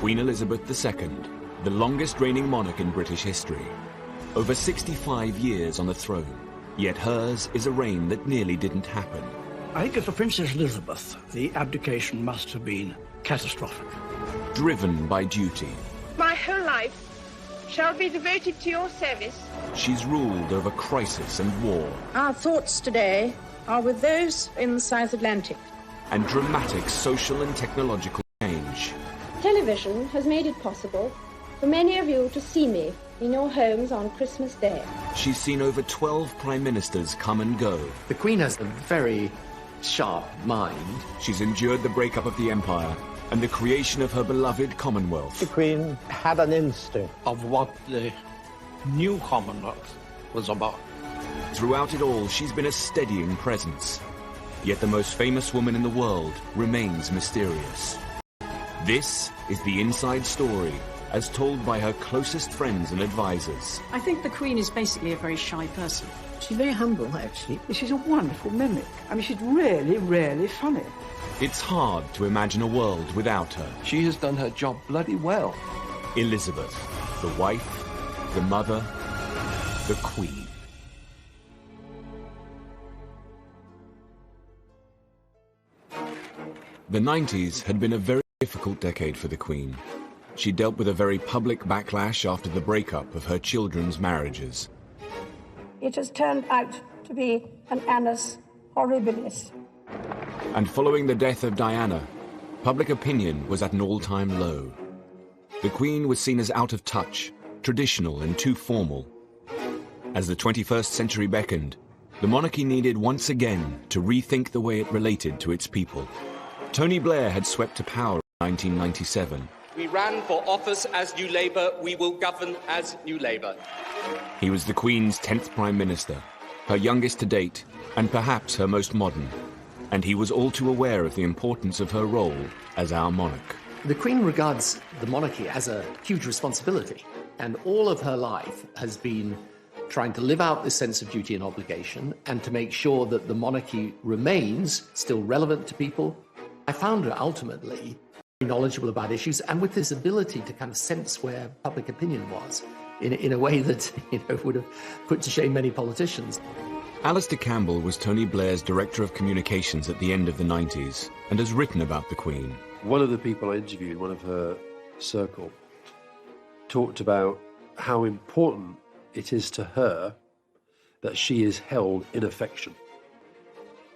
Queen Elizabeth II, the longest reigning monarch in British history. Over 65 years on the throne, yet hers is a reign that nearly didn't happen. I think as for Princess Elizabeth, the abdication must have been catastrophic. Driven by duty. My whole life shall be devoted to your service. She's ruled over crisis and war. Our thoughts today are with those in the South Atlantic. And dramatic social and technological change. Television has made it possible for many of you to see me in your homes on Christmas Day. She's seen over 12 prime ministers come and go. The Queen has a very sharp mind. She's endured the breakup of the Empire and the creation of her beloved Commonwealth. The Queen had an instinct Of what the new Commonwealth was about. Throughout it all, she's been a steadying presence. Yet the most famous woman in the world remains mysterious. This is the inside story, as told by her closest friends and advisors. I think the Queen is basically a very shy person. She's very humble, actually. She's a wonderful mimic. I mean, she's really, really funny. It's hard to imagine a world without her. She has done her job bloody well. Elizabeth, the wife, the mother, the Queen. The 90s had been a very difficult decade for the Queen. She dealt with a very public backlash after the breakup of her children's marriages. It has turned out to be an annus horribilis. And following the death of Diana, public opinion was at an all-time low. The Queen was seen as out of touch, traditional and too formal. As the 21st century beckoned, the monarchy needed once again to rethink the way it related to its people. Tony Blair had swept to power in 1997. We ran for office as New Labour, we will govern as New Labour. He was the Queen's 10th Prime Minister, her youngest to date, and perhaps her most modern. And he was all too aware of the importance of her role as our monarch. The Queen regards the monarchy as a huge responsibility, and all of her life has been trying to live out this sense of duty and obligation and to make sure that the monarchy remains still relevant to people. I found her ultimately knowledgeable about issues and with this ability to kind of sense where public opinion was in a way that would have put to shame many politicians. Alistair Campbell was Tony Blair's Director of Communications at the end of the 90s and has written about the Queen. One of the people I interviewed, one of her circle, talked about how important it is to her that she is held in affection.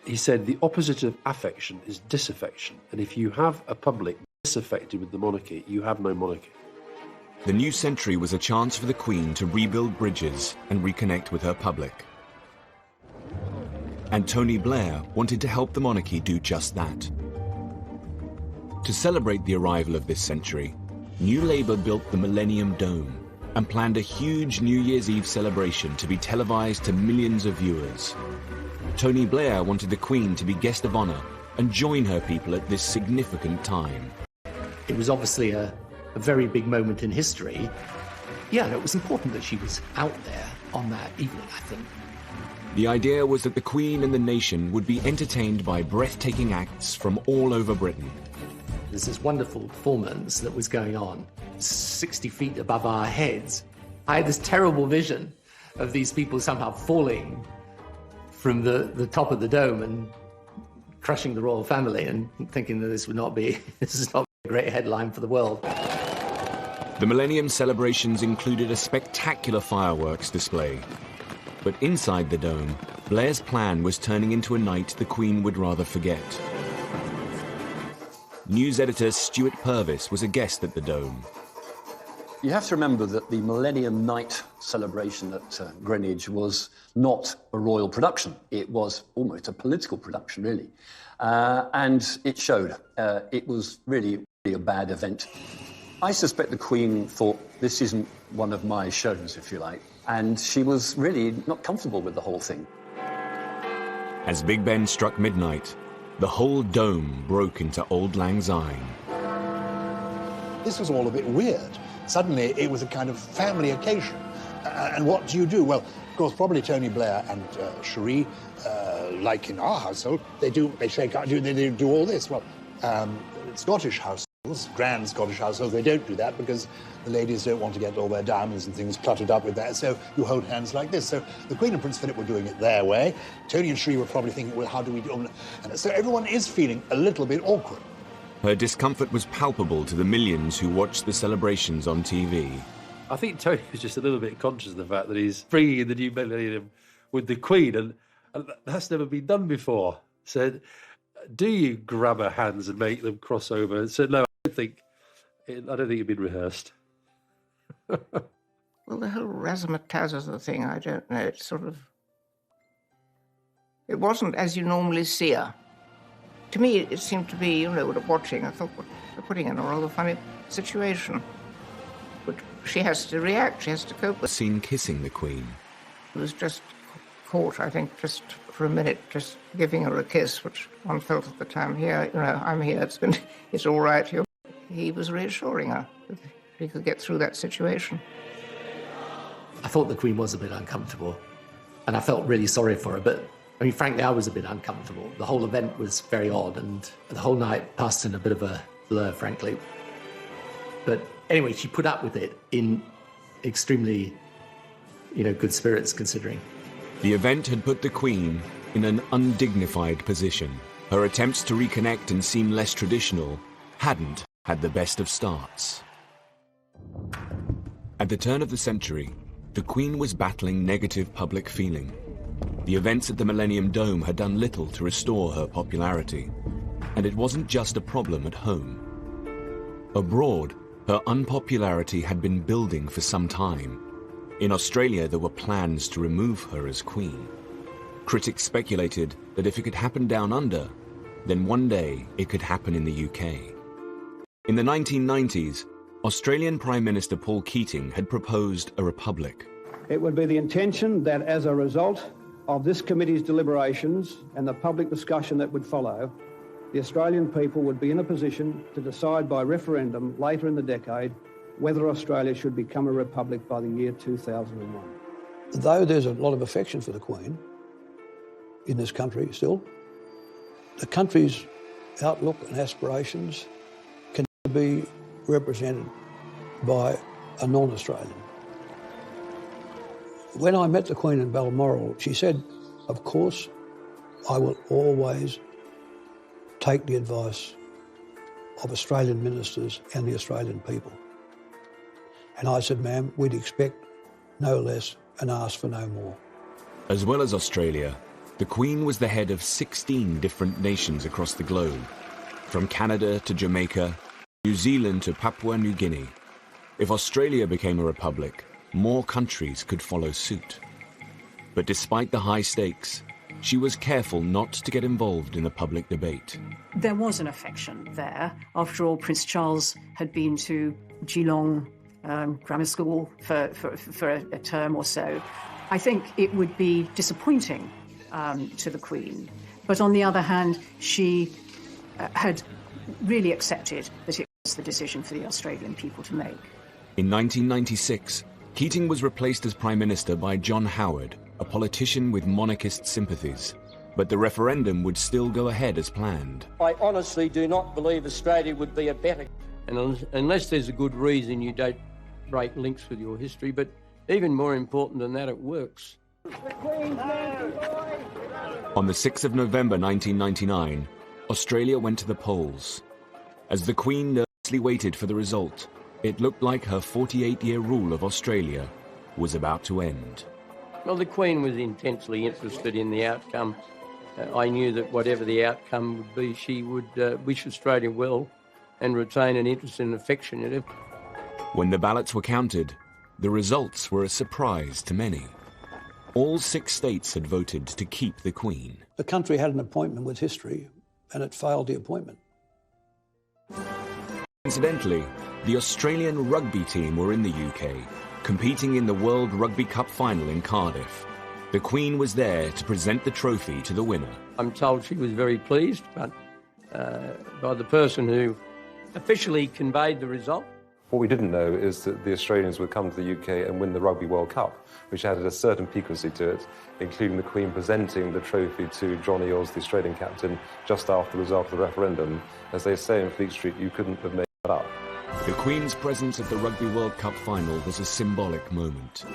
He said the opposite of affection is disaffection, and if you have a public disaffected with the monarchy, you have no monarchy. The new century was a chance for the Queen to rebuild bridges and reconnect with her public. And Tony Blair wanted to help the monarchy do just that. To celebrate the arrival of this century, New Labour built the Millennium Dome and planned a huge New Year's Eve celebration to be televised to millions of viewers. Tony Blair wanted the Queen to be guest of honour and join her people at this significant time. It was obviously a very big moment in history. Yeah, and it was important that she was out there on that evening, I think. The idea was that the Queen and the nation would be entertained by breathtaking acts from all over Britain. There's this wonderful performance that was going on 60 feet above our heads. I had this terrible vision of these people somehow falling from the top of the dome and crushing the royal family, and thinking that this is not a great headline for the world. The Millennium celebrations included a spectacular fireworks display. But inside the dome, Blair's plan was turning into a night the Queen would rather forget. News editor Stuart Purvis was a guest at the dome. You have to remember that the Millennium Night celebration at Greenwich was not a royal production. It was almost a political production, really. And it showed. It was really a bad event. I suspect the Queen thought, this isn't one of my shows, if you like. And she was really not comfortable with the whole thing. As Big Ben struck midnight, the whole dome broke into Auld Lang Syne. This was all a bit weird. Suddenly, it was a kind of family occasion. And what do you do? Well, of course, probably Tony Blair and Cherie, like in our household, they do all this. Well, Scottish house. Grand Scottish households, they don't do that because the ladies don't want to get all their diamonds and things cluttered up with that, so you hold hands like this. So the Queen and Prince Philip were doing it their way. Tony and Sri were probably thinking, well, how do we do it? And so everyone is feeling a little bit awkward. Her discomfort was palpable to the millions who watched the celebrations on TV. I think Tony was just a little bit conscious of the fact that he's bringing in the new millennium with the Queen, and that's never been done before. So do you grab her hands and make them cross over? And said, no, I don't think it'd been rehearsed. Well, the whole razzmatazz thing, I don't know. It's sort of... It wasn't as you normally see her. To me, it seemed to be, watching, I thought, well, they're putting in a rather funny situation. But she has to react, she has to cope with it. Seen kissing the Queen. It was just caught, I think, just for a minute, just giving her a kiss, which one felt at the time, here, I'm here, it's all right. He was reassuring her that she could get through that situation. I thought the Queen was a bit uncomfortable, and I felt really sorry for her, but I mean, frankly, I was a bit uncomfortable. The whole event was very odd, and the whole night passed in a bit of a blur, frankly. But anyway, she put up with it in extremely, good spirits, considering. The event had put the Queen in an undignified position. Her attempts to reconnect and seem less traditional hadn't had the best of starts. At the turn of the century, the Queen was battling negative public feeling. The events at the Millennium Dome had done little to restore her popularity, and it wasn't just a problem at home. Abroad, her unpopularity had been building for some time. In Australia, there were plans to remove her as Queen. Critics speculated that if it could happen down under, then one day it could happen in the UK. In the 1990s, Australian Prime Minister Paul Keating had proposed a republic. It would be the intention that as a result of this committee's deliberations and the public discussion that would follow, the Australian people would be in a position to decide by referendum later in the decade whether Australia should become a republic by the year 2001. Though there's a lot of affection for the Queen in this country still, the country's outlook and aspirations can be represented by a non-Australian. When I met the Queen in Balmoral, she said, of course, I will always take the advice of Australian ministers and the Australian people. And I said, ma'am, we'd expect no less and ask for no more. As well as Australia, the Queen was the head of 16 different nations across the globe, from Canada to Jamaica, New Zealand to Papua New Guinea. If Australia became a republic, more countries could follow suit. But despite the high stakes, she was careful not to get involved in the public debate. There was an affection there. After all, Prince Charles had been to Geelong grammar school for a term or so. I think it would be disappointing to the Queen. But on the other hand, she had really accepted that it was the decision for the Australian people to make. In 1996, Keating was replaced as Prime Minister by John Howard, a politician with monarchist sympathies. But the referendum would still go ahead as planned. I honestly do not believe Australia would be a better... And unless there's a good reason, you don't break links with your history. But even more important than that, it works. On the 6th of November 1999, Australia went to the polls. As the Queen nervously waited for the result, it looked like her 48-year rule of Australia was about to end. Well, the Queen was intensely interested in the outcome. I knew that whatever the outcome would be, she would wish Australia well and retain an interest and affection in it. When the ballots were counted, the results were a surprise to many. All 6 states had voted to keep the Queen. The country had an appointment with history, and it failed the appointment. Incidentally, the Australian rugby team were in the UK, competing in the World Rugby Cup final in Cardiff. The Queen was there to present the trophy to the winner. I'm told she was very pleased, but by the person who officially conveyed the result. What we didn't know is that the Australians would come to the UK and win the Rugby World Cup, which added a certain piquancy to it, including the Queen presenting the trophy to John Eales, the Australian captain, just after the result of the referendum. As they say in Fleet Street, you couldn't have made up. The Queen's presence at the Rugby World Cup final was a symbolic moment.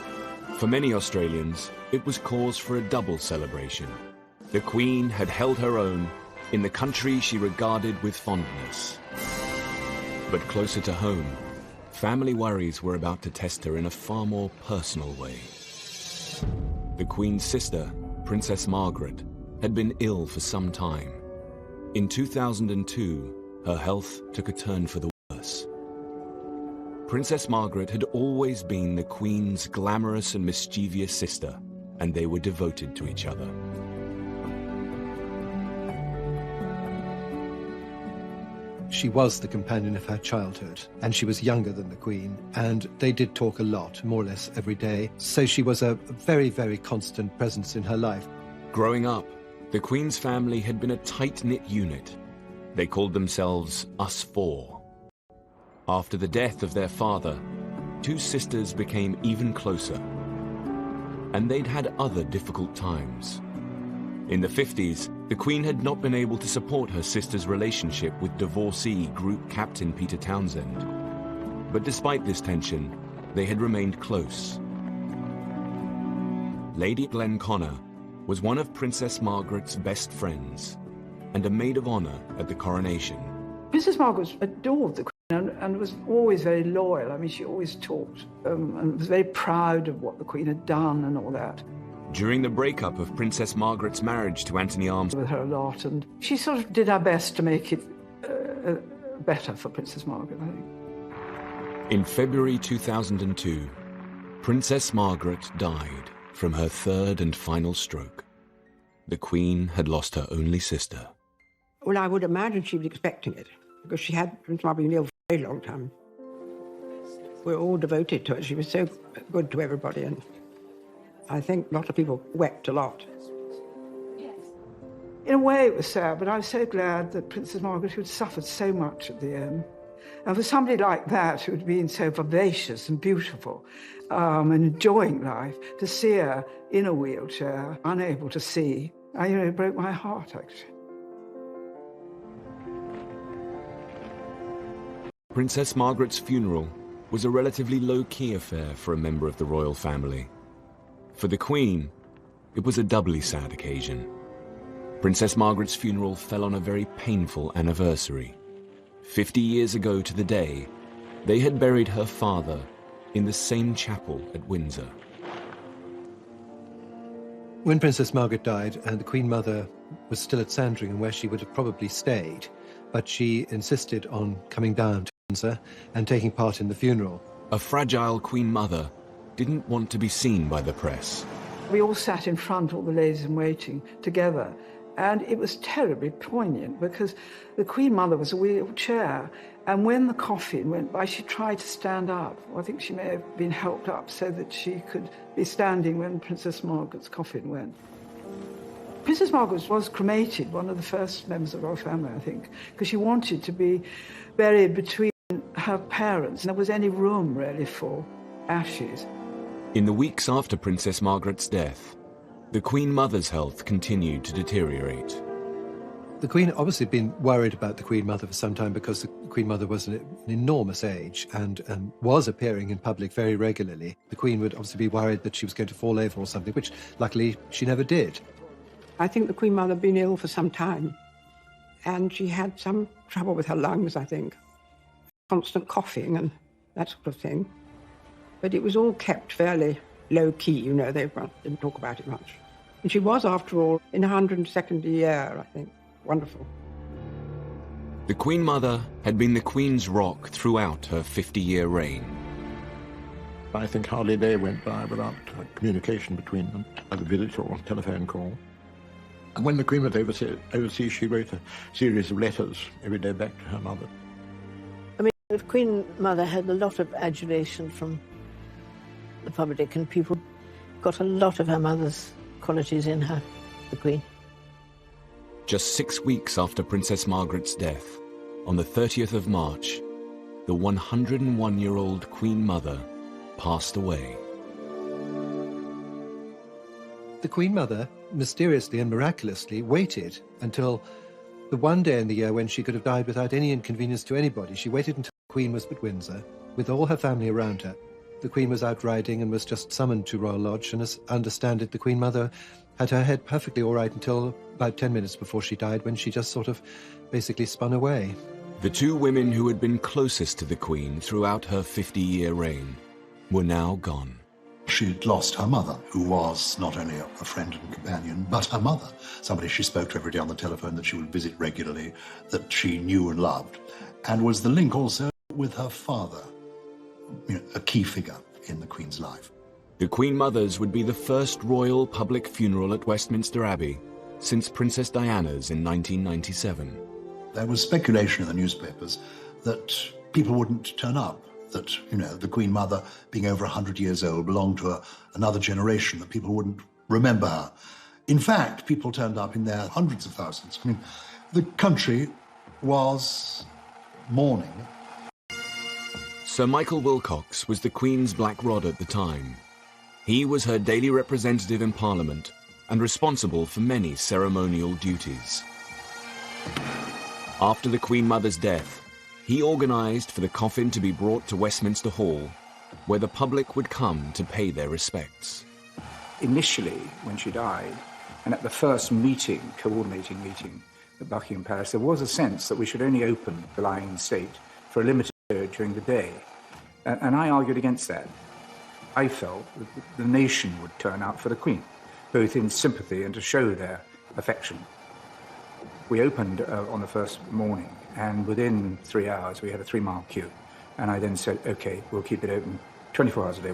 For many Australians, it was cause for a double celebration. The Queen had held her own in the country she regarded with fondness. But closer to home, family worries were about to test her in a far more personal way. The Queen's sister, Princess Margaret, had been ill for some time. In 2002, her health took a turn for the worse. Princess Margaret had always been the Queen's glamorous and mischievous sister, and they were devoted to each other. She was the companion of her childhood, and she was younger than the Queen, and they did talk a lot, more or less every day, so she was a very, very constant presence in her life. Growing up, the Queen's family had been a tight-knit unit. They called themselves Us Four. After the death of their father, two sisters became even closer, and they'd had other difficult times. In the 50s, the Queen had not been able to support her sister's relationship with divorcee Group Captain Peter Townsend. But despite this tension, they had remained close. Lady Glenconnor was one of Princess Margaret's best friends and a maid of honor at the coronation. Princess Margaret adored the Queen and was always very loyal. I mean, she always talked and was very proud of what the Queen had done and all that. During the breakup of Princess Margaret's marriage to Anthony Armstrong, with her a lot, and she sort of did her best to make it better for Princess Margaret, I think. In February 2002, Princess Margaret died from her third and final stroke. The Queen had lost her only sister. Well, I would imagine she was expecting it, because she had Princess Margaret been ill for a very long time. We were all devoted to her. She was so good to everybody, and I think a lot of people wept a lot. In a way, it was sad, but I was so glad that Princess Margaret, who had suffered so much at the end, and for somebody like that who had been so vivacious and beautiful and enjoying life, to see her in a wheelchair, unable to see, it broke my heart, actually. Princess Margaret's funeral was a relatively low-key affair for a member of the royal family. For the Queen, it was a doubly sad occasion. Princess Margaret's funeral fell on a very painful anniversary. 50 years ago to the day, they had buried her father in the same chapel at Windsor. When Princess Margaret died, and the Queen Mother was still at Sandringham, where she would have probably stayed, but she insisted on coming down to Windsor and taking part in the funeral. A fragile Queen Mother didn't want to be seen by the press. We all sat in front, all the ladies in waiting, together, and it was terribly poignant because the Queen Mother was a wheelchair, and when the coffin went by, she tried to stand up. I think she may have been helped up so that she could be standing when Princess Margaret's coffin went. Princess Margaret was cremated, one of the first members of the royal family, I think, because she wanted to be buried between her parents, and there was any room, really, for ashes. In the weeks after Princess Margaret's death, the Queen Mother's health continued to deteriorate. The Queen had obviously been worried about the Queen Mother for some time because the Queen Mother was an enormous age and was appearing in public very regularly. The Queen would obviously be worried that she was going to fall over or something, which luckily she never did. I think the Queen Mother had been ill for some time, and she had some trouble with her lungs, I think. Constant coughing and that sort of thing. But it was all kept fairly low-key, they didn't talk about it much. And she was, after all, in her 102nd year, I think. Wonderful. The Queen Mother had been the Queen's rock throughout her 50-year reign. I think hardly a day went by without communication between them, either visit or telephone call. And when the Queen was overseas, she wrote a series of letters every day back to her mother. I mean, the Queen Mother had a lot of adulation from the public, and people got a lot of her mother's qualities in her, the Queen. Just 6 weeks after Princess Margaret's death, on the 30th of March, the 101-year-old Queen Mother passed away. The Queen Mother, mysteriously and miraculously, waited until the one day in the year when she could have died without any inconvenience to anybody. She waited until Queen was at Windsor, with all her family around her. The Queen was out riding and was just summoned to Royal Lodge, and as I understand it, the Queen Mother had her head perfectly all right until about 10 minutes before she died, when she just sort of basically spun away. The two women who had been closest to the Queen throughout her 50-year reign were now gone. She'd lost her mother, who was not only a friend and companion, but her mother, somebody she spoke to every day on the telephone, that she would visit regularly, that she knew and loved, and was the link also with her father, a key figure in the Queen's life. The Queen Mother's would be the first royal public funeral at Westminster Abbey since Princess Diana's in 1997. There was speculation in the newspapers that people wouldn't turn up, that, the Queen Mother, being over 100 years old, belonged to another generation, that people wouldn't remember her. In fact, people turned up in their hundreds of thousands. The country was mourning. Sir Michael Wilcox was the Queen's black rod at the time. He was her daily representative in Parliament and responsible for many ceremonial duties. After the Queen Mother's death, he organised for the coffin to be brought to Westminster Hall, where the public would come to pay their respects. Initially, when she died, and at the first coordinating meeting at Buckingham Palace, there was a sense that we should only open the lying in state for a limited period during the day. And I argued against that. I felt that the nation would turn out for the Queen, both in sympathy and to show their affection. We opened on the first morning, and within 3 hours we had a 3-mile queue. And I then said, OK, we'll keep it open 24 hours a day.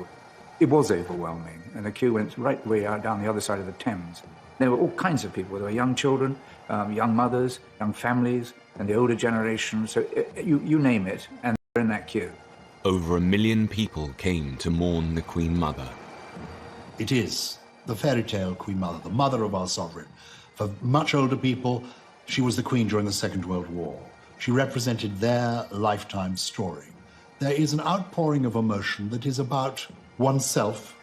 It was overwhelming, and the queue went right the way out down the other side of the Thames. There were all kinds of people. There were young children, young mothers, young families, and the older generation. So you name it, and they're in that queue. Over 1 million people came to mourn the Queen Mother. It is the fairy tale Queen Mother, the mother of our sovereign. For much older people, she was the Queen during the Second World War. She represented their lifetime story. There is an outpouring of emotion that is about oneself,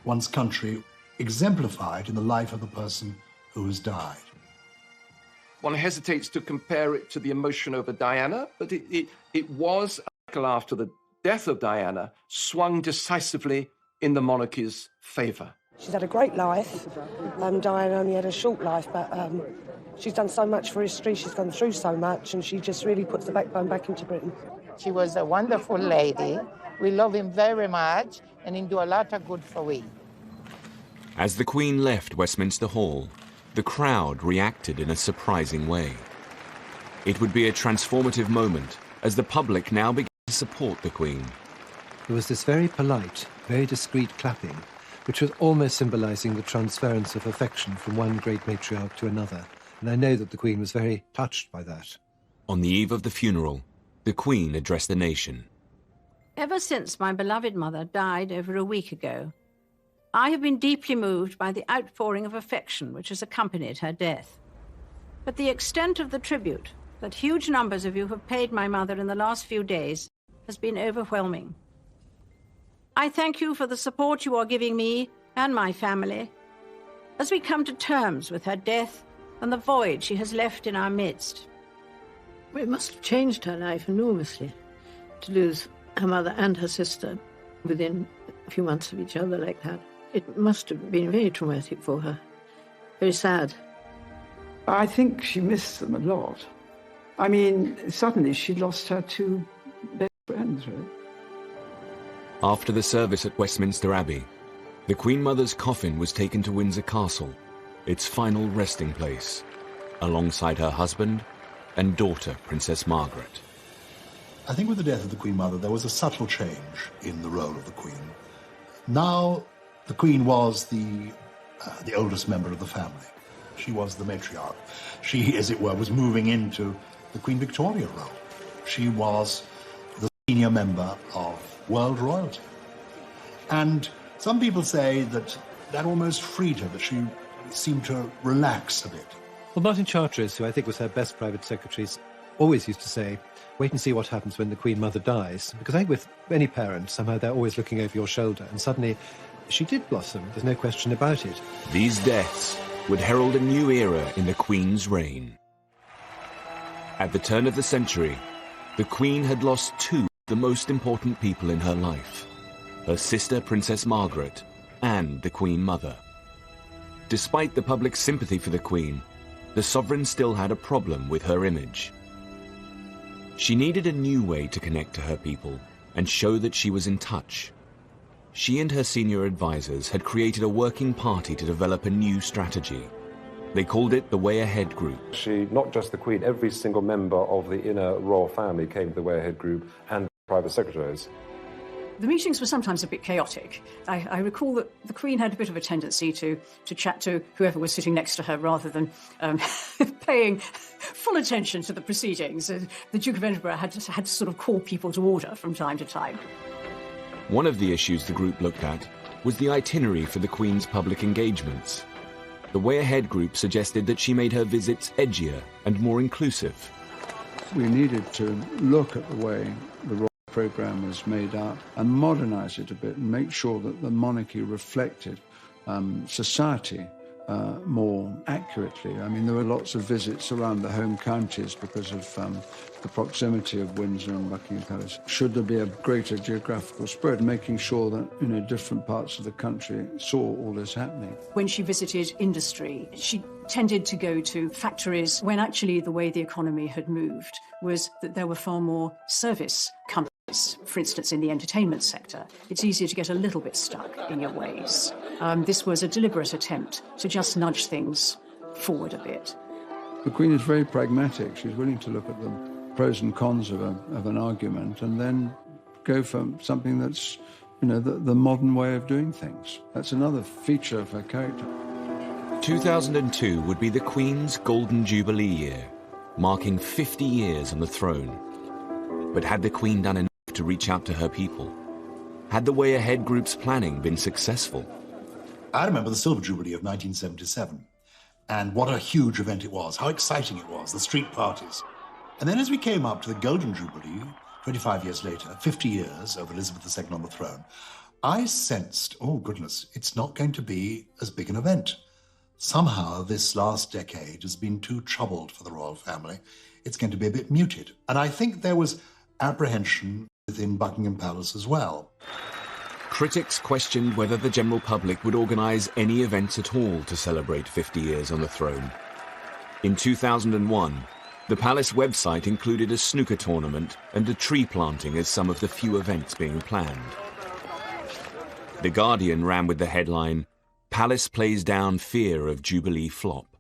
one's country, exemplified in the life of the person who has died. One hesitates to compare it to the emotion over Diana, but it was, after the death of Diana, swung decisively in the monarchy's favour. She's had a great life. Diana only had a short life, but she's done so much for history, she's gone through so much, and she just really puts the backbone back into Britain. She was a wonderful lady. We love him very much, and he do a lot of good for we. As the Queen left Westminster Hall, the crowd reacted in a surprising way. It would be a transformative moment as the public now began to support the Queen. There was this very polite, very discreet clapping, which was almost symbolising the transference of affection from one great matriarch to another, and I know that the Queen was very touched by that. On the eve of the funeral, the Queen addressed the nation. Ever since my beloved mother died over a week ago, I have been deeply moved by the outpouring of affection which has accompanied her death. But the extent of the tribute that huge numbers of you have paid my mother in the last few days has been overwhelming. I thank you for the support you are giving me and my family as we come to terms with her death and the void she has left in our midst. It must have changed her life enormously to lose her mother and her sister within a few months of each other like that. It must have been very traumatic for her, very sad. I think she missed them a lot. I mean, suddenly she lost her two best friends, really. After the service at Westminster Abbey, the Queen Mother's coffin was taken to Windsor Castle, its final resting place, alongside her husband and daughter, Princess Margaret. I think with the death of the Queen Mother, there was a subtle change in the role of the Queen. Now, the Queen was the oldest member of the family. She was the matriarch. She, as it were, was moving into the Queen Victoria role. She was the senior member of world royalty. And some people say that that almost freed her, that she seemed to relax a bit. Well, Martin Charteris, who I think was her best private secretary, always used to say, wait and see what happens when the Queen Mother dies. Because I think with any parent, somehow they're always looking over your shoulder. And suddenly, she did blossom. There's no question about it. These deaths would herald a new era in the Queen's reign. At the turn of the century, the Queen had lost two the most important people in her life, her sister Princess Margaret and the Queen Mother. Despite the public's sympathy for the Queen, the sovereign still had a problem with her image. She needed a new way to connect to her people and show that she was in touch. She and her senior advisors had created a working party to develop a new strategy. They called it the Way Ahead Group. She, not just the Queen, every single member of the inner royal family came to the Way Ahead Group and private secretaries. The meetings were sometimes a bit chaotic. I recall that the Queen had a bit of a tendency to chat to whoever was sitting next to her rather than paying full attention to the proceedings. The Duke of Edinburgh had to sort of call people to order from time to time. One of the issues the group looked at was the itinerary for the Queen's public engagements. The Way Ahead Group suggested that she made her visits edgier and more inclusive. We needed to look at the way the royal programme was made up and modernise it a bit and make sure that the monarchy reflected society more accurately. I mean, there were lots of visits around the home counties because of the proximity of Windsor and Buckingham Palace. Should there be a greater geographical spread, making sure that, different parts of the country saw all this happening. When she visited industry, she tended to go to factories when actually the way the economy had moved was that there were far more service companies. For instance, in the entertainment sector, it's easier to get a little bit stuck in your ways. This was a deliberate attempt to just nudge things forward a bit. The Queen is very pragmatic. She's willing to look at the pros and cons of an argument and then go for something that's, the modern way of doing things. That's another feature of her character. 2002 would be the Queen's Golden Jubilee year, marking 50 years on the throne. But had the Queen done enough to reach out to her people? Had the Way Ahead Group's planning been successful? I remember the Silver Jubilee of 1977, and what a huge event it was, how exciting it was, the street parties. And then as we came up to the Golden Jubilee, 25 years later, 50 years of Elizabeth II on the throne, I sensed, oh goodness, it's not going to be as big an event. Somehow this last decade has been too troubled for the royal family. It's going to be a bit muted. And I think there was apprehension within Buckingham Palace as well. Critics questioned whether the general public would organise any events at all to celebrate 50 years on the throne. In 2001, the palace website included a snooker tournament and a tree planting as some of the few events being planned. The Guardian ran with the headline, "Palace plays down fear of Jubilee flop."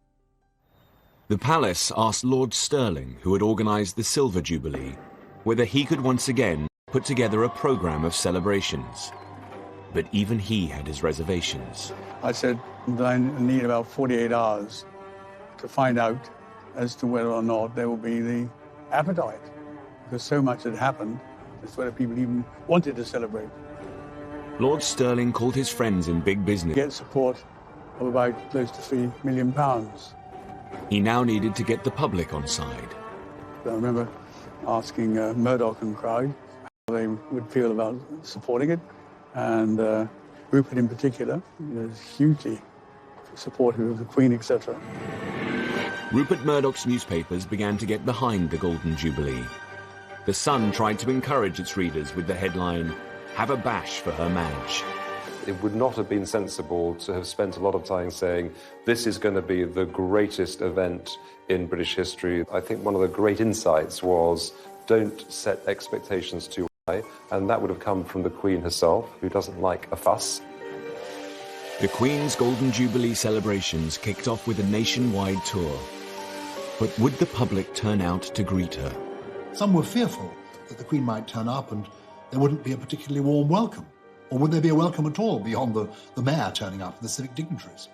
The palace asked Lord Stirling, who had organised the Silver Jubilee, whether he could once again put together a programme of celebrations. But even he had his reservations. I said that I need about 48 hours to find out as to whether or not there will be the appetite, because so much had happened as to whether people even wanted to celebrate. Lord Stirling called his friends in big business. Get support of about close to £3 million. He now needed to get the public on side. I remember asking Murdoch and crowd how they would feel about supporting it, and Rupert in particular was hugely supportive of the Queen, etc. Rupert Murdoch's newspapers began to get behind the Golden Jubilee. The Sun tried to encourage its readers with the headline, "Have a bash for Her Madge." It would not have been sensible to have spent a lot of time saying, this is going to be the greatest event in British history. I think one of the great insights was, don't set expectations too high, and that would have come from the Queen herself, who doesn't like a fuss. The Queen's Golden Jubilee celebrations kicked off with a nationwide tour. But would the public turn out to greet her? Some were fearful that the Queen might turn up and there wouldn't be a particularly warm welcome. Or would there be a welcome at all beyond the mayor turning up and the civic dignitaries?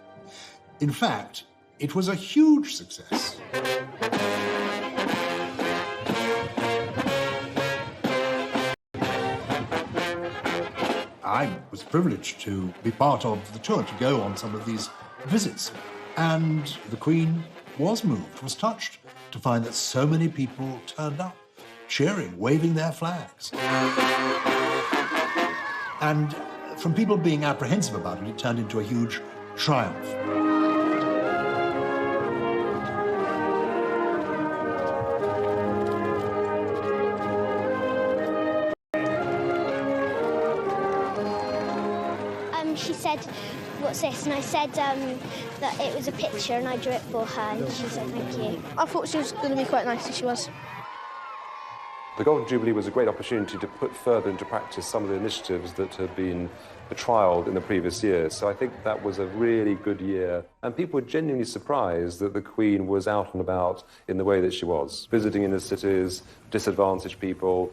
In fact, it was a huge success. I was privileged to be part of the tour, to go on some of these visits. And the Queen was moved, was touched to find that so many people turned up, cheering, waving their flags. And from people being apprehensive about it, it turned into a huge triumph. she said, "What's this?" And I said that it was a picture and I drew it for her, and she said thank you. I thought she was going to be quite nice, and she was. The Golden Jubilee was a great opportunity to put further into practice some of the initiatives that had been trialled in the previous years. So I think that was a really good year. And people were genuinely surprised that the Queen was out and about in the way that she was, visiting inner cities, disadvantaged people,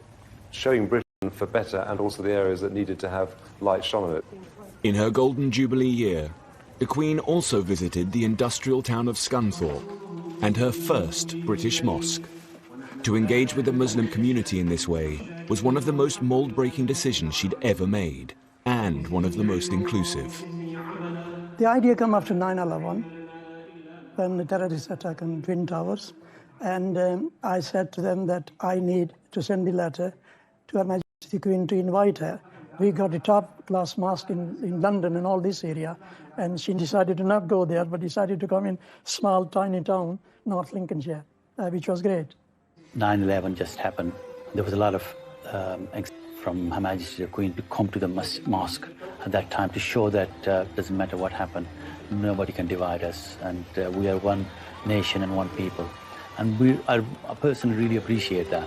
showing Britain for better and also the areas that needed to have light shone on it. In her Golden Jubilee year, the Queen also visited the industrial town of Scunthorpe and her first British mosque. To engage with the Muslim community in this way was one of the most mould-breaking decisions she'd ever made, and one of the most inclusive. The idea came after 9/11, when the terrorist attack on Twin Towers, and I said to them that I need to send a letter to Her Majesty the Queen to invite her. We got a top-class mosque in London and all this area, and she decided to not go there, but decided to come in small, tiny town, North Lincolnshire, which was great. 9/11 just happened. There was a lot of from Her Majesty the Queen to come to the mosque at that time to show that doesn't matter what happened, nobody can divide us, and we are one nation and one people. And I personally really appreciate that.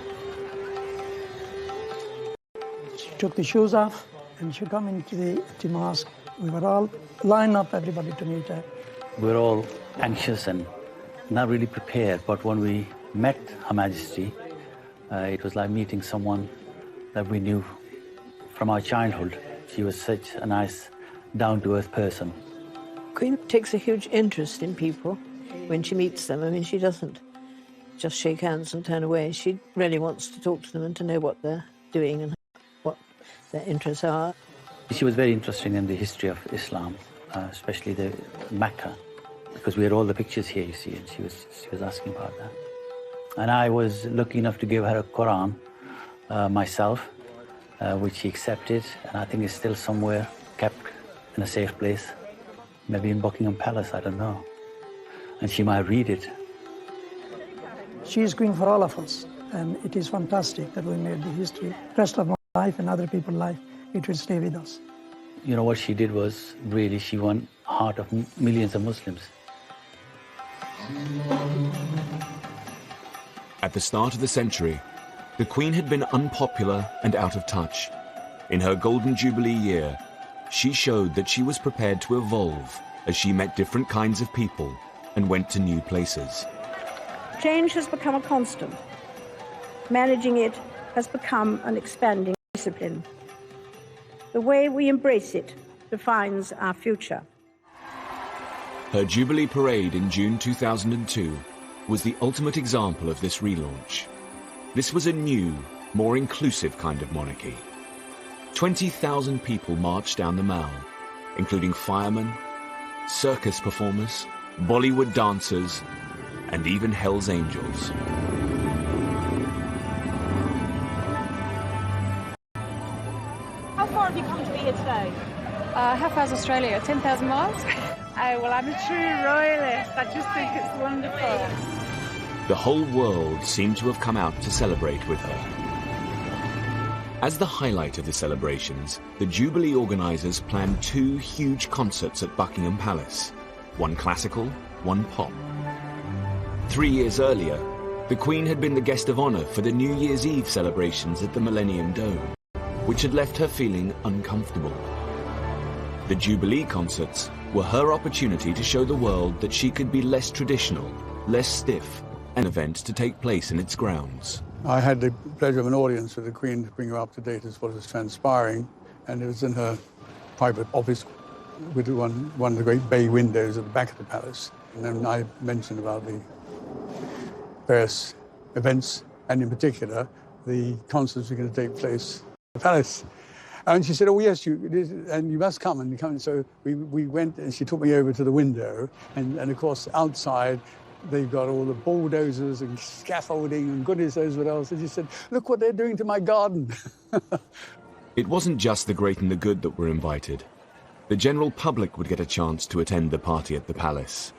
She took the shoes off and she came into the mosque. We were all lined up, everybody, to meet her. We were all anxious and not really prepared, but when we met Her Majesty, it was like meeting someone that we knew from our childhood. She was such a nice, down-to-earth person. Queen takes a huge interest in people when she meets them. I mean, she doesn't just shake hands and turn away. She really wants to talk to them and to know what they're doing and what their interests are. She was very interested in the history of Islam, especially the Mecca, because we had all the pictures here, you see, and she was asking about that. And I was lucky enough to give her a Quran myself, which she accepted, and I think it's still somewhere kept in a safe place, maybe in Buckingham Palace, I don't know. And she might read it. She is Queen for all of us, and it is fantastic that we made the history. The rest of my life and other people's life, it will stay with us. You know, what she did was really, she won the heart of millions of Muslims. At the start of the century, the Queen had been unpopular and out of touch. In her Golden Jubilee year, she showed that she was prepared to evolve as she met different kinds of people and went to new places. Change has become a constant. Managing it has become an expanding discipline. The way we embrace it defines our future. Her Jubilee Parade in June 2002 was the ultimate example of this relaunch. This was a new, more inclusive kind of monarchy. 20,000 people marched down the Mall, including firemen, circus performers, Bollywood dancers, and even Hell's Angels. How far have you come to be here today? How far is Australia? 10,000 miles? Oh, well, I'm a true royalist. I just think it's wonderful. The whole world seemed to have come out to celebrate with her. As the highlight of the celebrations, the Jubilee organisers planned 2 huge concerts at Buckingham Palace, one classical, one pop. 3 years earlier, the Queen had been the guest of honour for the New Year's Eve celebrations at the Millennium Dome, which had left her feeling uncomfortable. The Jubilee concerts were her opportunity to show the world that she could be less traditional, less stiff, an event to take place in its grounds. I had the pleasure of an audience with the Queen to bring her up to date as what was transpiring, and it was in her private office with one of the great bay windows at the back of the palace. And then I mentioned about the various events, and in particular, the concerts were going to take place at the palace. And she said, "Oh, yes, you must come." And come. So we went, and she took me over to the window, and of course, outside, they've got all the bulldozers and scaffolding and goodness knows what else. And she said, "Look what they're doing to my garden." It wasn't just the great and the good that were invited. The general public would get a chance to attend the party at the palace.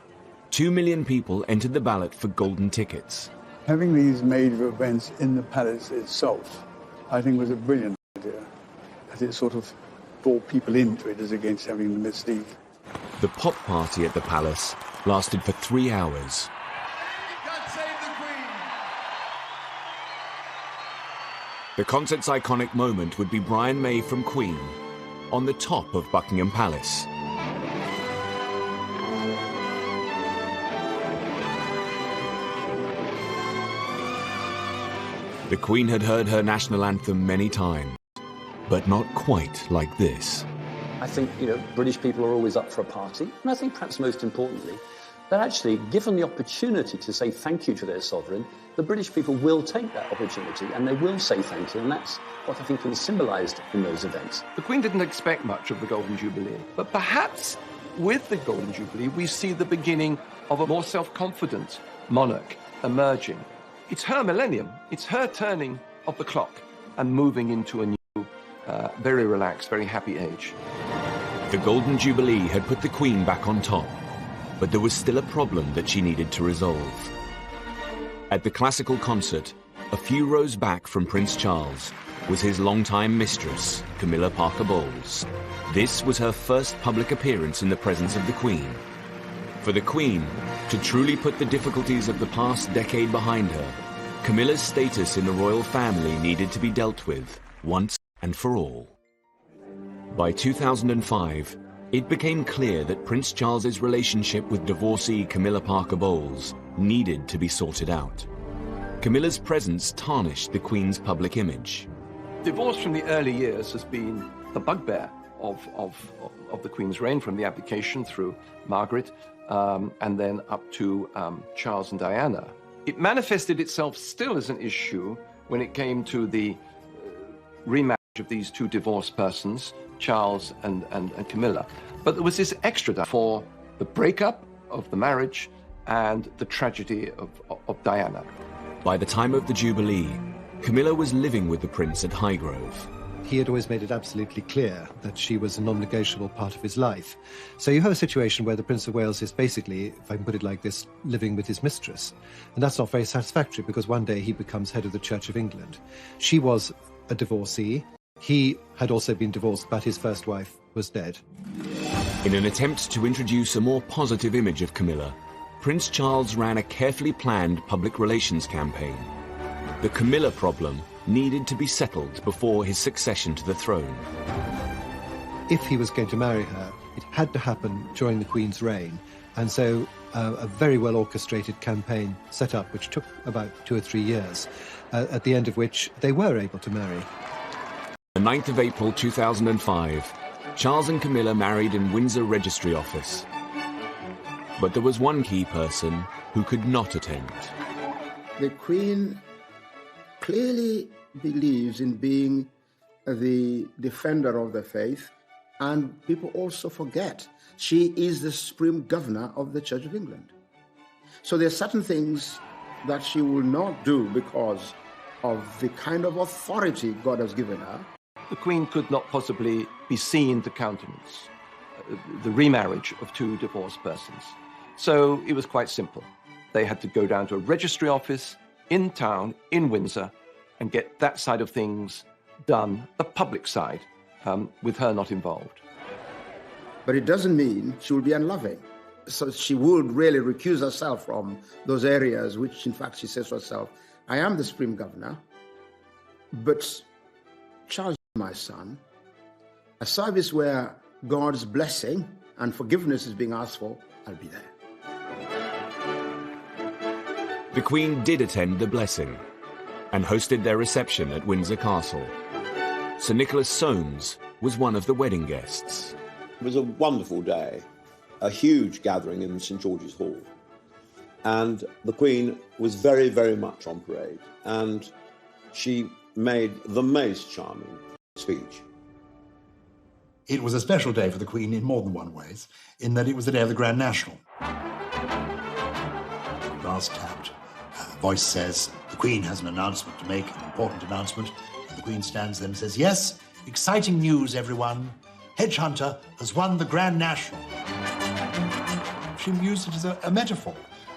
2 million people entered the ballot for golden tickets. Having these major events in the palace itself, I think, was a brilliant idea. As it sort of draw people into it as against having them mislead. The pop party at the palace lasted for 3 hours. The concert's iconic moment would be Brian May from Queen on the top of Buckingham Palace. The Queen had heard her national anthem many times, but not quite like this. I think, British people are always up for a party, and I think perhaps most importantly, that actually, given the opportunity to say thank you to their sovereign, the British people will take that opportunity and they will say thank you, and that's what I think was symbolised in those events. The Queen didn't expect much of the Golden Jubilee, but perhaps with the Golden Jubilee we see the beginning of a more self-confident monarch emerging. It's her millennium, it's her turning of the clock and moving into a new, very relaxed, very happy age. The Golden Jubilee had put the Queen back on top, but there was still a problem that she needed to resolve. At the classical concert, a few rows back from Prince Charles, was his longtime mistress, Camilla Parker Bowles. This was her first public appearance in the presence of the Queen. For the Queen, to truly put the difficulties of the past decade behind her, Camilla's status in the royal family needed to be dealt with once and for all. By 2005, it became clear that Prince Charles's relationship with divorcee Camilla Parker Bowles needed to be sorted out. Camilla's presence tarnished the Queen's public image. Divorce from the early years has been the bugbear of the Queen's reign, from the abdication through Margaret and then up to Charles and Diana. It manifested itself still as an issue when it came to the remarriage of these two divorced persons, Charles and Camilla. But there was this extra for the breakup of the marriage and the tragedy of Diana. By the time of the Jubilee, Camilla was living with the Prince at Highgrove. He had always made it absolutely clear that she was a non-negotiable part of his life. So you have a situation where the Prince of Wales is basically, if I can put it like this, living with his mistress. And that's not very satisfactory, because one day he becomes head of the Church of England. She was a divorcee. He had also been divorced, but his first wife was dead. In an attempt to introduce a more positive image of Camilla, Prince Charles ran a carefully planned public relations campaign. The Camilla problem needed to be settled before his succession to the throne. If he was going to marry her, it had to happen during the Queen's reign, and so a very well orchestrated campaign set up, which took about 2 or 3 years, at the end of which they were able to marry. The 9th of April 2005, Charles and Camilla married in Windsor Registry Office. But there was one key person who could not attend. The Queen clearly believes in being the defender of the faith, and people also forget she is the supreme governor of the Church of England. So there are certain things that she will not do because of the kind of authority God has given her. The Queen could not possibly be seen to countenance the remarriage of two divorced persons. So it was quite simple. They had to go down to a registry office in town, in Windsor, and get that side of things done, the public side, with her not involved. But it doesn't mean she will be unloving. So she would really recuse herself from those areas which, in fact, she says to herself, I am the supreme governor, but Charles, my son, a service where God's blessing and forgiveness is being asked for, I'll be there. The Queen did attend the blessing and hosted their reception at Windsor Castle. Sir Nicholas Soames was one of the wedding guests. It was a wonderful day, a huge gathering in St George's Hall. And the Queen was very, very much on parade. And she made the most charming speech. It was a special day for the Queen in more than one ways, in that it was the day of the Grand National. Brass tapped. Voice says, the Queen has an announcement to make, an important announcement. And the Queen stands there and says, yes, exciting news, everyone. Hedgehunter has won the Grand National. She used it as a metaphor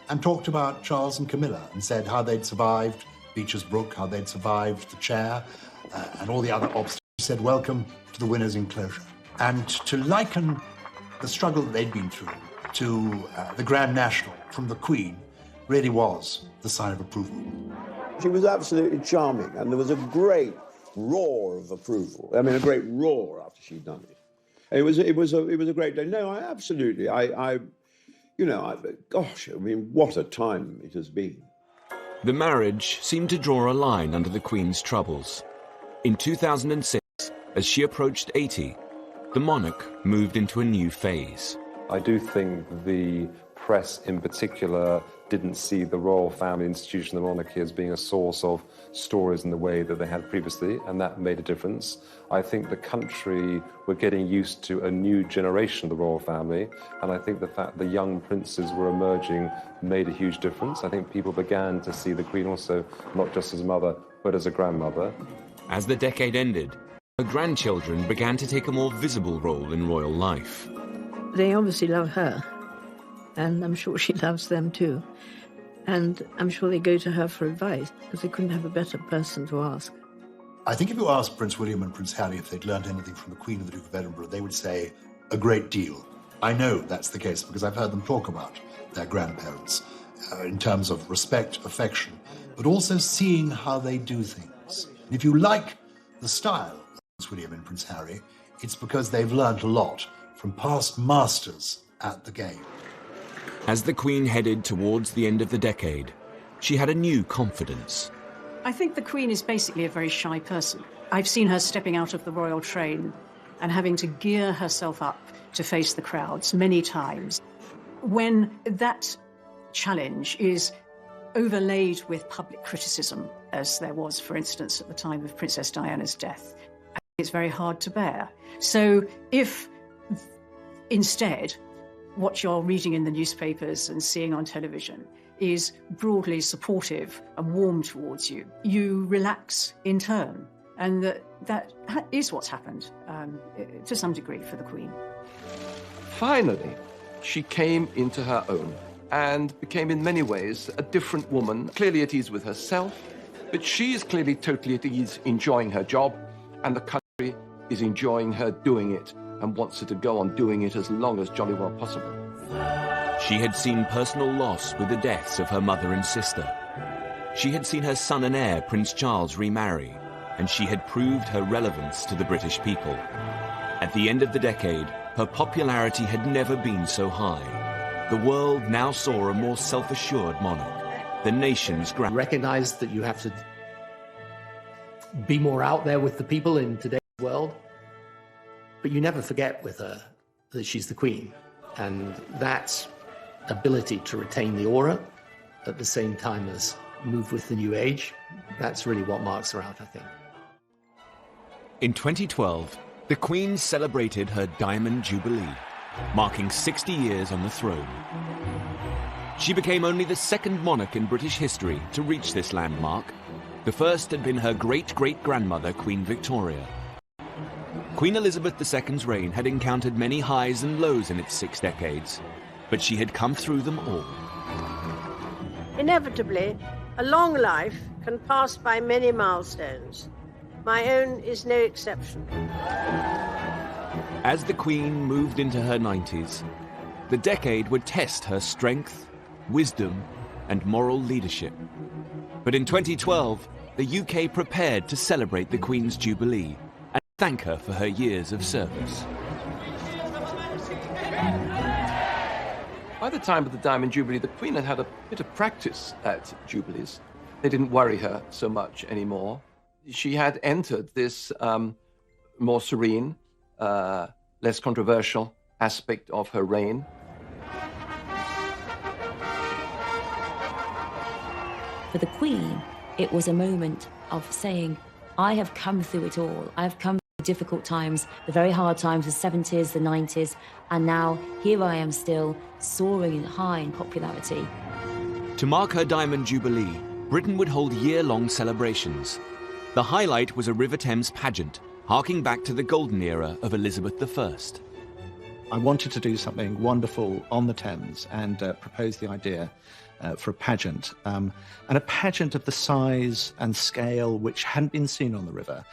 and talked about Charles and Camilla and said how they'd survived Beecher's Brook, how they'd survived the chair and all the other obstacles. She said, welcome to the winner's enclosure. And to liken the struggle that they'd been through to the Grand National from the Queen really was the sign of approval. She was absolutely charming, and there was a great roar of approval. I mean, a great roar after she'd done it. It was a great day. No, absolutely. Gosh, I mean, what a time it has been. The marriage seemed to draw a line under the Queen's troubles. In 2006, as she approached 80, the monarch moved into a new phase. I do think the press in particular didn't see the royal family institution, the monarchy, as being a source of stories in the way that they had previously, and that made a difference. I think the country were getting used to a new generation of the royal family, and I think the fact the young princes were emerging made a huge difference. I think people began to see the Queen also not just as a mother, but as a grandmother. As the decade ended, her grandchildren began to take a more visible role in royal life. They obviously love her, and I'm sure she loves them too. And I'm sure they go to her for advice, because they couldn't have a better person to ask. I think if you asked Prince William and Prince Harry if they'd learned anything from the Queen and the Duke of Edinburgh, they would say a great deal. I know that's the case because I've heard them talk about their grandparents in terms of respect, affection, but also seeing how they do things. And if you like the style of Prince William and Prince Harry, it's because they've learned a lot from past masters at the game. As the Queen headed towards the end of the decade, she had a new confidence. I think the Queen is basically a very shy person. I've seen her stepping out of the royal train and having to gear herself up to face the crowds many times. When that challenge is overlaid with public criticism, as there was, for instance, at the time of Princess Diana's death, it's very hard to bear. So if instead what you're reading in the newspapers and seeing on television is broadly supportive and warm towards you, you relax in turn. And that is what's happened to some degree for the Queen. Finally, she came into her own and became in many ways a different woman, clearly at ease with herself, but she is clearly totally at ease enjoying her job, and the country is enjoying her doing it and wants her to go on doing it as long as jolly well possible. She had seen personal loss with the deaths of her mother and sister. She had seen her son and heir, Prince Charles, remarry, and she had proved her relevance to the British people. At the end of the decade, her popularity had never been so high. The world now saw a more self-assured monarch, the nation's grand. Recognize that you have to be more out there with the people in today's world, but you never forget with her that she's the Queen, and that ability to retain the aura at the same time as move with the new age, that's really what marks her out, I think. In 2012, the Queen celebrated her Diamond Jubilee, marking 60 years on the throne. She became only the second monarch in British history to reach this landmark. The first had been her great-great-grandmother, Queen Victoria. Queen Elizabeth II's reign had encountered many highs and lows in its 6 decades, but she had come through them all. Inevitably, a long life can pass by many milestones. My own is no exception. As the Queen moved into her 90s, the decade would test her strength, wisdom, and moral leadership. But in 2012, the UK prepared to celebrate the Queen's Jubilee and thank her for her years of service. By the time of the Diamond Jubilee, the Queen had had a bit of practice at Jubilees. They didn't worry her so much anymore. She had entered this more serene, less controversial aspect of her reign. For the Queen, it was a moment of saying, I have come through it all. I have come through difficult times, the very hard times, the 70s, the 90s, and now here I am still, soaring high in popularity. To mark her Diamond Jubilee, Britain would hold year-long celebrations. The highlight was a River Thames pageant, harking back to the golden era of Elizabeth I. I wanted to do something wonderful on the Thames and propose the idea for a pageant, and a pageant of the size and scale which hadn't been seen on the river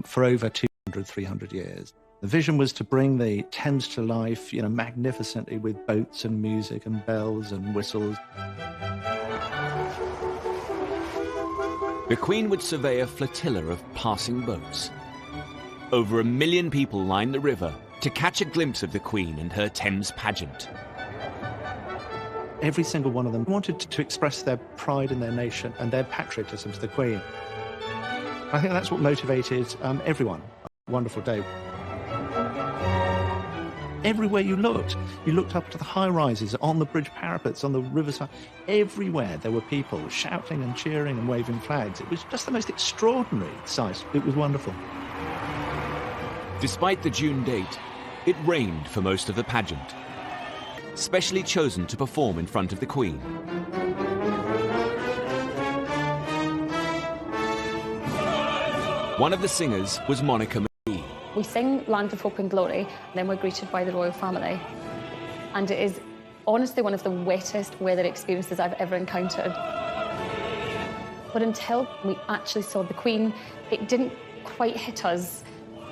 for over 200, 300 years. The vision was to bring the Thames to life, magnificently with boats and music and bells and whistles. The Queen would survey a flotilla of passing boats. Over 1 million people lined the river to catch a glimpse of the Queen and her Thames pageant. Every single one of them wanted to express their pride in their nation and their patriotism to the Queen. I think that's what motivated everyone. A wonderful day. Everywhere you looked up to the high-rises, on the bridge parapets, on the riverside. Everywhere there were people shouting and cheering and waving flags. It was just the most extraordinary sight. It was wonderful. Despite the June date, it rained for most of the pageant. Specially chosen to perform in front of the Queen. One of the singers was Monica. We sing Land of Hope and Glory, and then we're greeted by the royal family. And it is honestly one of the wettest weather experiences I've ever encountered. But until we actually saw the Queen, it didn't quite hit us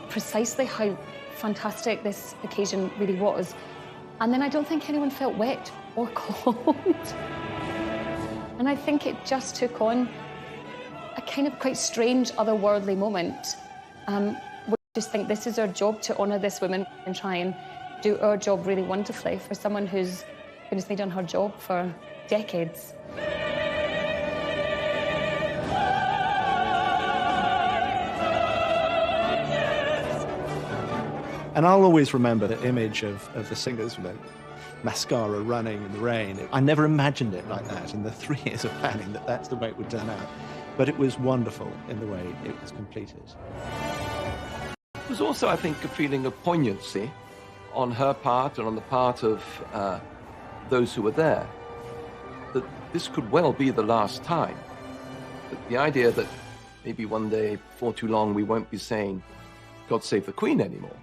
precisely how fantastic this occasion really was. And then I don't think anyone felt wet or cold. And I think it just took on a kind of quite strange, otherworldly moment. We just think this is our job, to honour this woman and try and do our job really wonderfully for someone who's been done her job for decades. And I'll always remember the image of the singers with mascara running in the rain. I never imagined it like that in the 3 years of planning, that's the way it would turn out. But it was wonderful in the way it was completed. There was also, I think, a feeling of poignancy on her part and on the part of those who were there, that this could well be the last time. That the idea that maybe one day, before too long, we won't be saying, God save the Queen anymore,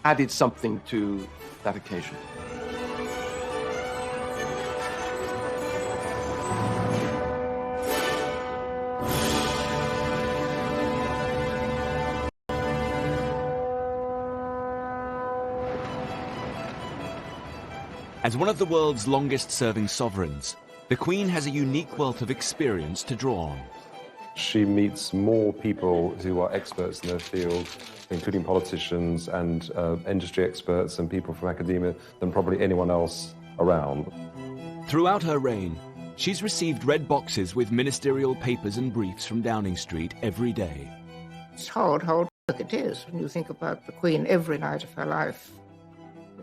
added something to that occasion. As one of the world's longest-serving sovereigns, the Queen has a unique wealth of experience to draw on. She meets more people who are experts in their field, including politicians and industry experts and people from academia, than probably anyone else around. Throughout her reign, she's received red boxes with ministerial papers and briefs from Downing Street every day. It's hard how it is when you think about the Queen every night of her life.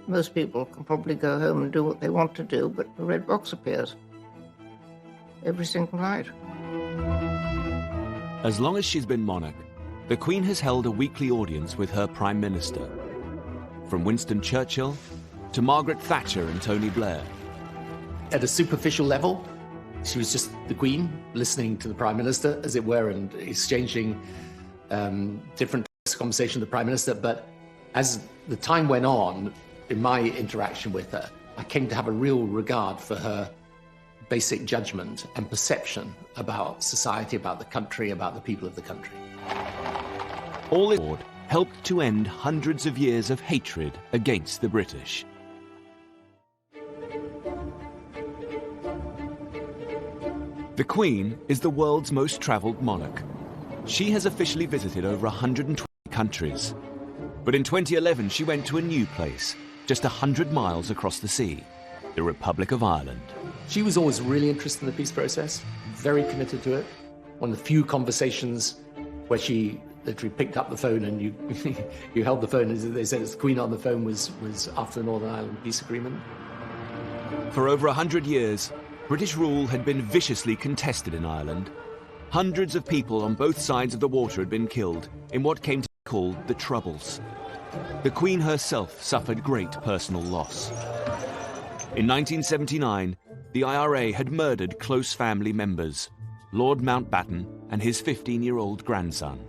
Most people can probably go home and do what they want to do, but the red box appears every single night. As long as she's been monarch, the Queen has held a weekly audience with her Prime Minister. From Winston Churchill to Margaret Thatcher and Tony Blair. At a superficial level, she was just the Queen, listening to the Prime Minister, as it were, and exchanging different conversations with the Prime Minister. But as the time went on, in my interaction with her, I came to have a real regard for her basic judgment and perception about society, about the country, about the people of the country. All this helped to end hundreds of years of hatred against the British. The Queen is the world's most travelled monarch. She has officially visited over 120 countries. But in 2011, she went to a new place, just 100 miles across the sea, the Republic of Ireland. She was always really interested in the peace process, very committed to it. One of the few conversations where she literally picked up the phone and you held the phone, as they said, it's the Queen on the phone, was after the Northern Ireland peace agreement. For over 100 years, British rule had been viciously contested in Ireland. Hundreds of people on both sides of the water had been killed in what came to be called the Troubles. The Queen herself suffered great personal loss. In 1979, the IRA had murdered close family members, Lord Mountbatten and his 15-year-old grandson.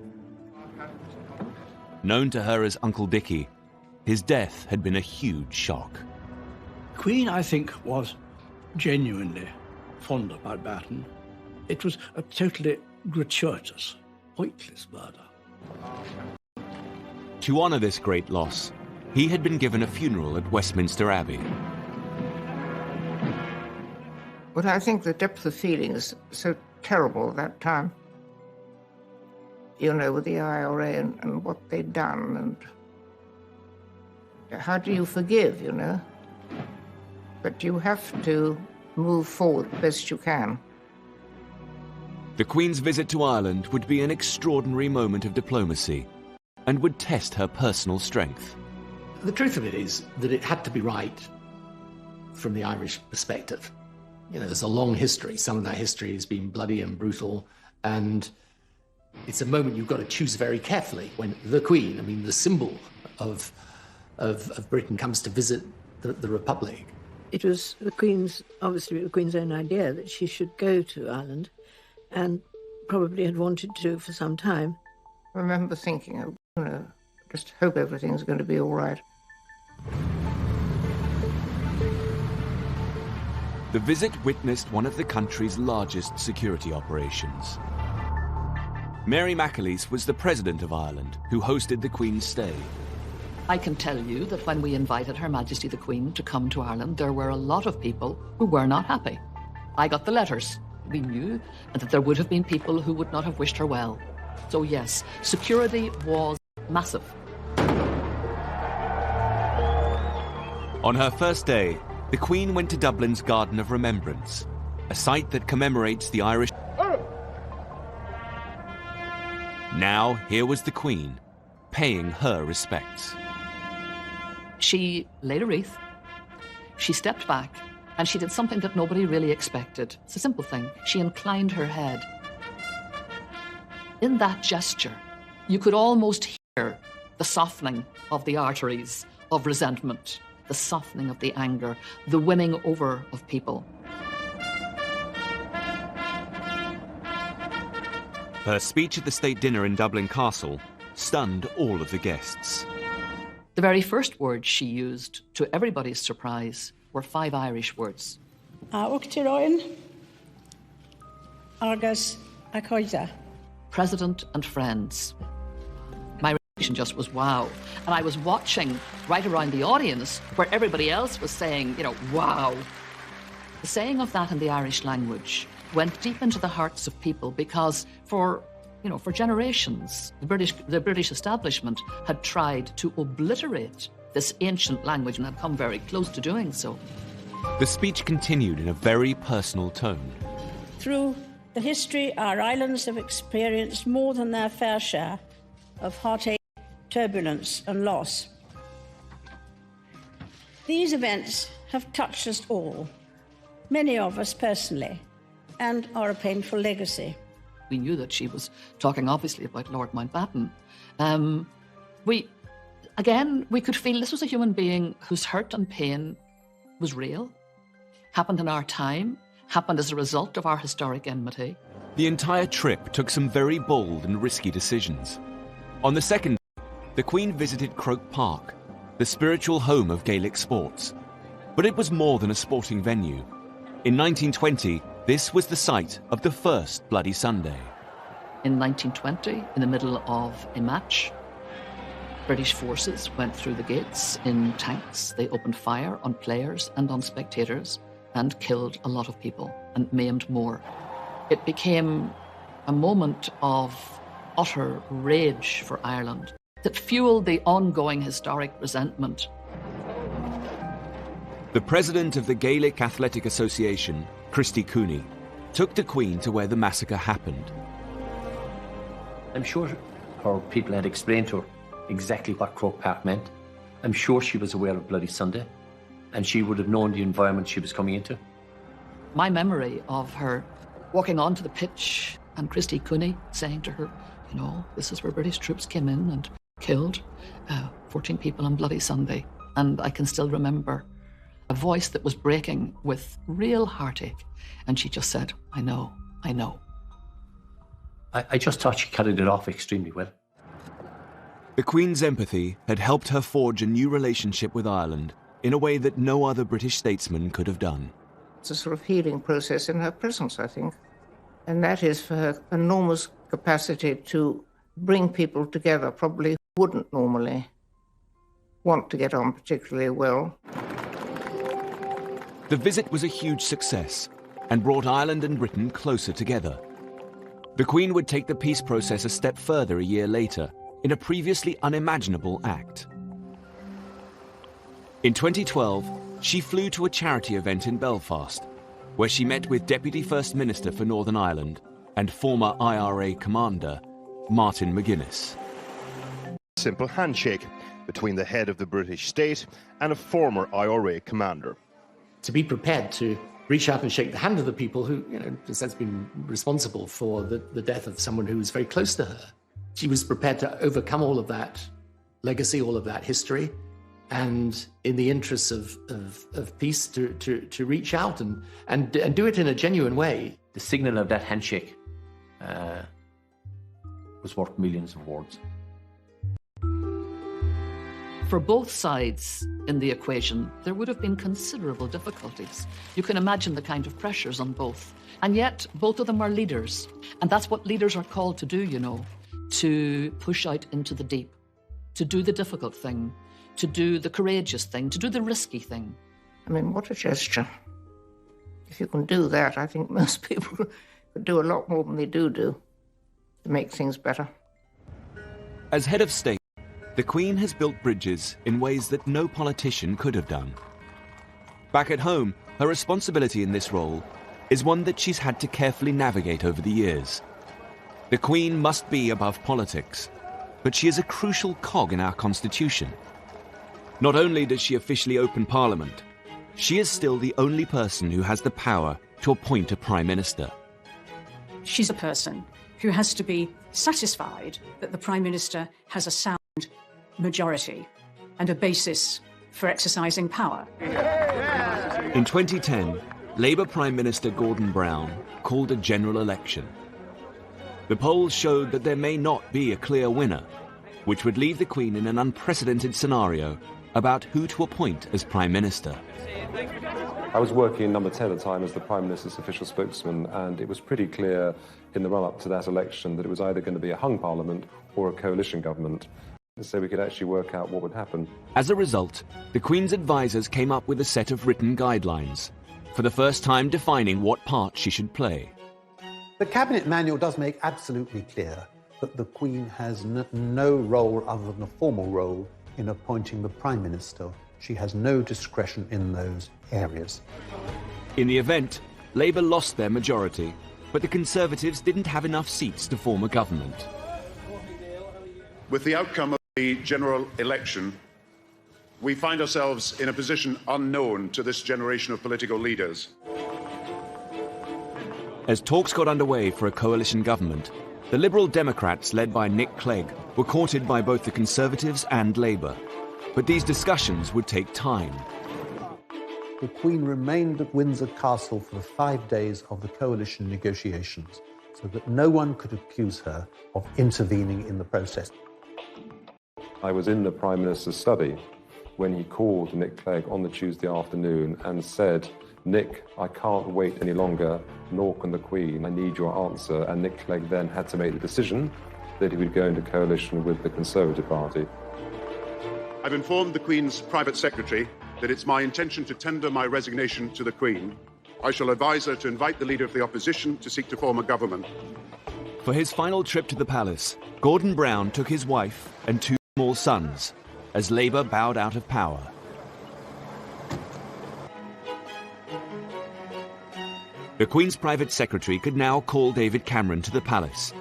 Known to her as Uncle Dickie, his death had been a huge shock. Queen, I think, was genuinely fond of Mountbatten. It was a totally gratuitous, pointless murder. To honour this great loss, he had been given a funeral at Westminster Abbey. But I think the depth of feeling is so terrible at that time. You know, with the IRA and what they'd done, and how do you forgive, you know? But you have to move forward best you can. The Queen's visit to Ireland would be an extraordinary moment of diplomacy and would test her personal strength. The truth of it is that it had to be right from the Irish perspective. You know, there's a long history. Some of that history has been bloody and brutal, and it's a moment you've got to choose very carefully when the Queen, I mean, the symbol of Britain, comes to visit the Republic. It was obviously the Queen's own idea that she should go to Ireland, and probably had wanted to for some time. I remember thinking, you know, just hope everything's going to be all right. The visit witnessed one of the country's largest security operations. Mary McAleese was the President of Ireland, who hosted the Queen's stay. I can tell you that when we invited Her Majesty the Queen to come to Ireland, there were a lot of people who were not happy. I got the letters. We knew that there would have been people who would not have wished her well. So yes, security was massive. On her first day, the Queen went to Dublin's Garden of Remembrance, a site that commemorates the Irish. Now, here was the Queen, paying her respects. She laid a wreath, she stepped back, and she did something that nobody really expected. It's a simple thing. She inclined her head. In that gesture, you could almost hear the softening of the arteries of resentment, the softening of the anger, the winning over of people. Her speech at the state dinner in Dublin Castle stunned all of the guests. The very first words she used, to everybody's surprise, were 5 Irish words. President and friends. My reaction just was wow. And I was watching right around the audience where everybody else was saying, you know, wow. The saying of that in the Irish language went deep into the hearts of people because for generations, the British establishment had tried to obliterate this ancient language and had come very close to doing so. The speech continued in a very personal tone. Through the history, our islands have experienced more than their fair share of heartache, turbulence and loss. These events have touched us all, many of us personally, and are a painful legacy. We knew that she was talking obviously about Lord Mountbatten. We could feel this was a human being whose hurt and pain was real, happened in our time, happened as a result of our historic enmity. The entire trip took some very bold and risky decisions. On the second day, the Queen visited Croke Park, the spiritual home of Gaelic sports. But it was more than a sporting venue. In 1920, this was the site of the first Bloody Sunday. In 1920, in the middle of a match, British forces went through the gates in tanks. They opened fire on players and on spectators and killed a lot of people and maimed more. It became a moment of utter rage for Ireland that fueled the ongoing historic resentment. The president of the Gaelic Athletic Association, Christy Cooney, took the Queen to where the massacre happened. I'm sure her people had explained to her exactly what Croke Park meant. I'm sure she was aware of Bloody Sunday, and she would have known the environment she was coming into. My memory of her walking onto the pitch and Christy Cooney saying to her, you know, this is where British troops came in and killed 14 people on Bloody Sunday. And I can still remember a voice that was breaking with real heartache. And she just said, I know, I know. I just thought she carried it off extremely well. The Queen's empathy had helped her forge a new relationship with Ireland in a way that no other British statesman could have done. It's a sort of healing process in her presence, I think. And that is for her enormous capacity to bring people together, probably wouldn't normally want to get on particularly well. The visit was a huge success and brought Ireland and Britain closer together. The Queen would take the peace process a step further a year later in a previously unimaginable act. In 2012, she flew to a charity event in Belfast, where she met with Deputy First Minister for Northern Ireland and former IRA commander, Martin McGuinness. Simple handshake between the head of the British state and a former IRA commander. To be prepared to reach out and shake the hand of the people who, has been responsible for the death of someone who was very close to her. She was prepared to overcome all of that legacy, all of that history, and in the interests of peace, to reach out and do it in a genuine way. The signal of that handshake was worth millions of words. For both sides in the equation, there would have been considerable difficulties. You can imagine the kind of pressures on both. And yet, both of them are leaders. And that's what leaders are called to do, to push out into the deep, to do the difficult thing, to do the courageous thing, to do the risky thing. I mean, what a gesture. If you can do that, I think most people could do a lot more than they do to make things better. As head of state, the Queen has built bridges in ways that no politician could have done. Back at home, her responsibility in this role is one that she's had to carefully navigate over the years. The Queen must be above politics, but she is a crucial cog in our constitution. Not only does she officially open Parliament, she is still the only person who has the power to appoint a Prime Minister. She's a person who has to be satisfied that the Prime Minister has a sound majority and a basis for exercising power. In 2010, Labour Prime Minister Gordon Brown called a general election. The polls showed that there may not be a clear winner, which would leave the Queen in an unprecedented scenario about who to appoint as Prime Minister. I was working in Number 10 at the time as the Prime Minister's official spokesman, and it was pretty clear in the run-up to that election that it was either going to be a hung parliament or a coalition government, so we could actually work out what would happen. As a result, the Queen's advisers came up with a set of written guidelines, for the first time defining what part she should play. The Cabinet Manual does make absolutely clear that the Queen has no role other than a formal role in appointing the Prime Minister. She has no discretion in those areas. In the event, Labour lost their majority, but the Conservatives didn't have enough seats to form a government. With the outcome of the general election, we find ourselves in a position unknown to this generation of political leaders. As talks got underway for a coalition government, the Liberal Democrats, led by Nick Clegg, were courted by both the Conservatives and Labour. But these discussions would take time. The Queen remained at Windsor Castle for the 5 days of the coalition negotiations, so that no one could accuse her of intervening in the process. I was in the Prime Minister's study when he called Nick Clegg on the Tuesday afternoon and said, "Nick, I can't wait any longer, nor can the Queen. I need your answer." And Nick Clegg then had to make the decision that he would go into coalition with the Conservative Party. I've informed the Queen's private secretary that it's my intention to tender my resignation to the Queen. I shall advise her to invite the Leader of the Opposition to seek to form a government. For his final trip to the palace, Gordon Brown took his wife and 2 small sons, as Labour bowed out of power. The Queen's private secretary could now call David Cameron to the palace.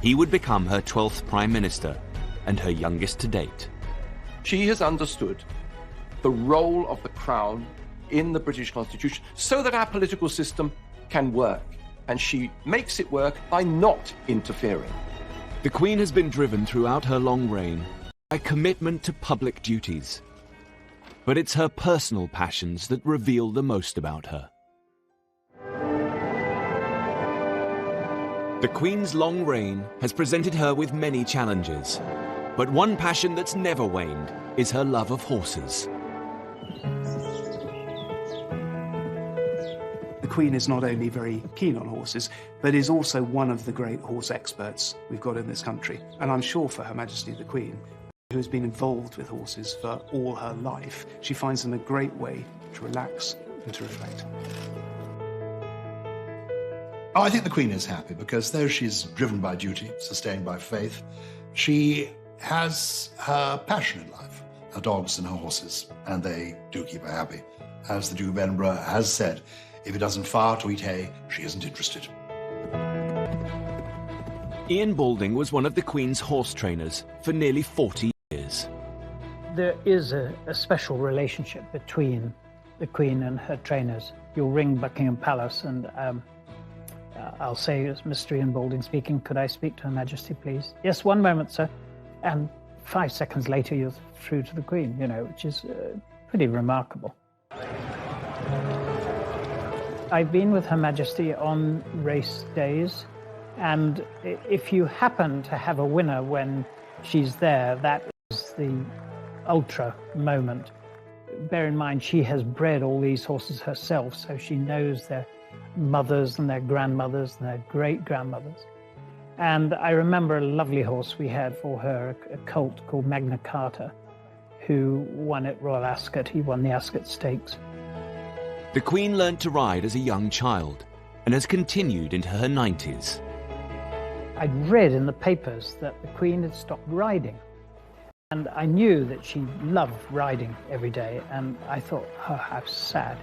He would become her 12th Prime Minister and her youngest to date. She has understood the role of the Crown in the British Constitution so that our political system can work. And she makes it work by not interfering. The Queen has been driven throughout her long reign by commitment to public duties. But it's her personal passions that reveal the most about her. The Queen's long reign has presented her with many challenges. But one passion that's never waned is her love of horses. The Queen is not only very keen on horses, but is also one of the great horse experts we've got in this country. And I'm sure for Her Majesty the Queen, who has been involved with horses for all her life, she finds them a great way to relax and to reflect. Oh, I think the Queen is happy because though she's driven by duty, sustained by faith, she has her passion in life, her dogs and her horses, and they do keep her happy. As the Duke of Edinburgh has said, if it doesn't fire to eat hay, she isn't interested. Ian Balding was one of the Queen's horse trainers for nearly 40 years. There is a special relationship between the Queen and her trainers. You'll ring Buckingham Palace and I'll say, it's Mr. Ian Balding speaking, could I speak to Her Majesty, please? Yes, one moment, sir. And 5 seconds later, you're through to the Queen, you know, which is pretty remarkable. I've been with Her Majesty on race days, and if you happen to have a winner when she's there, that is the ultra moment. Bear in mind, she has bred all these horses herself, so she knows their mothers and their grandmothers and their great-grandmothers. And I remember a lovely horse we had for her, a colt called Magna Carta, who won at Royal Ascot. He won the Ascot Stakes. The Queen learnt to ride as a young child and has continued into her 90s. I'd read in the papers that the Queen had stopped riding. And I knew that she loved riding every day, and I thought, oh, how sad.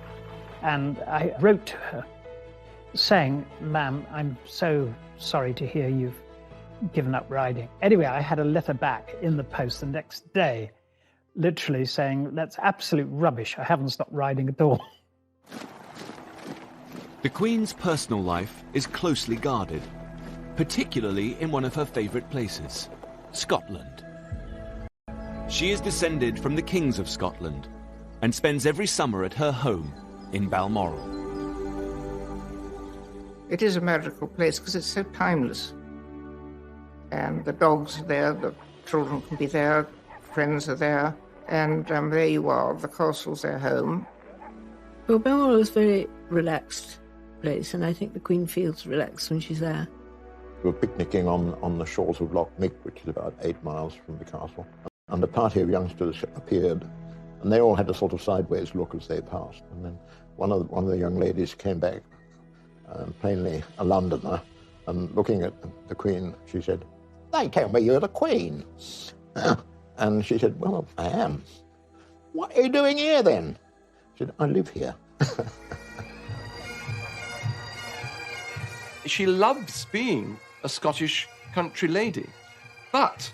And I wrote to her saying, ma'am, I'm so sorry to hear you've given up riding. Anyway, I had a letter back in the post the next day, literally saying, that's absolute rubbish. I haven't stopped riding at all. The Queen's personal life is closely guarded, particularly in one of her favourite places, Scotland. She is descended from the kings of Scotland and spends every summer at her home in Balmoral. It is a magical place because it's so timeless. And the dogs are there, the children can be there, friends are there, and there you are, the castle's their home. Well, Balmoral is a very relaxed place, and I think the Queen feels relaxed when she's there. We were picnicking on the shores of Loch Mick, which is about 8 miles from the castle. And a party of youngsters appeared, and they all had a sort of sideways look as they passed. And then one of the young ladies came back, plainly a Londoner, and looking at the Queen, she said, "They tell me you're the Queen." And she said, "Well, I am." "What are you doing here then?" She said, "I live here." She loves being a Scottish country lady, but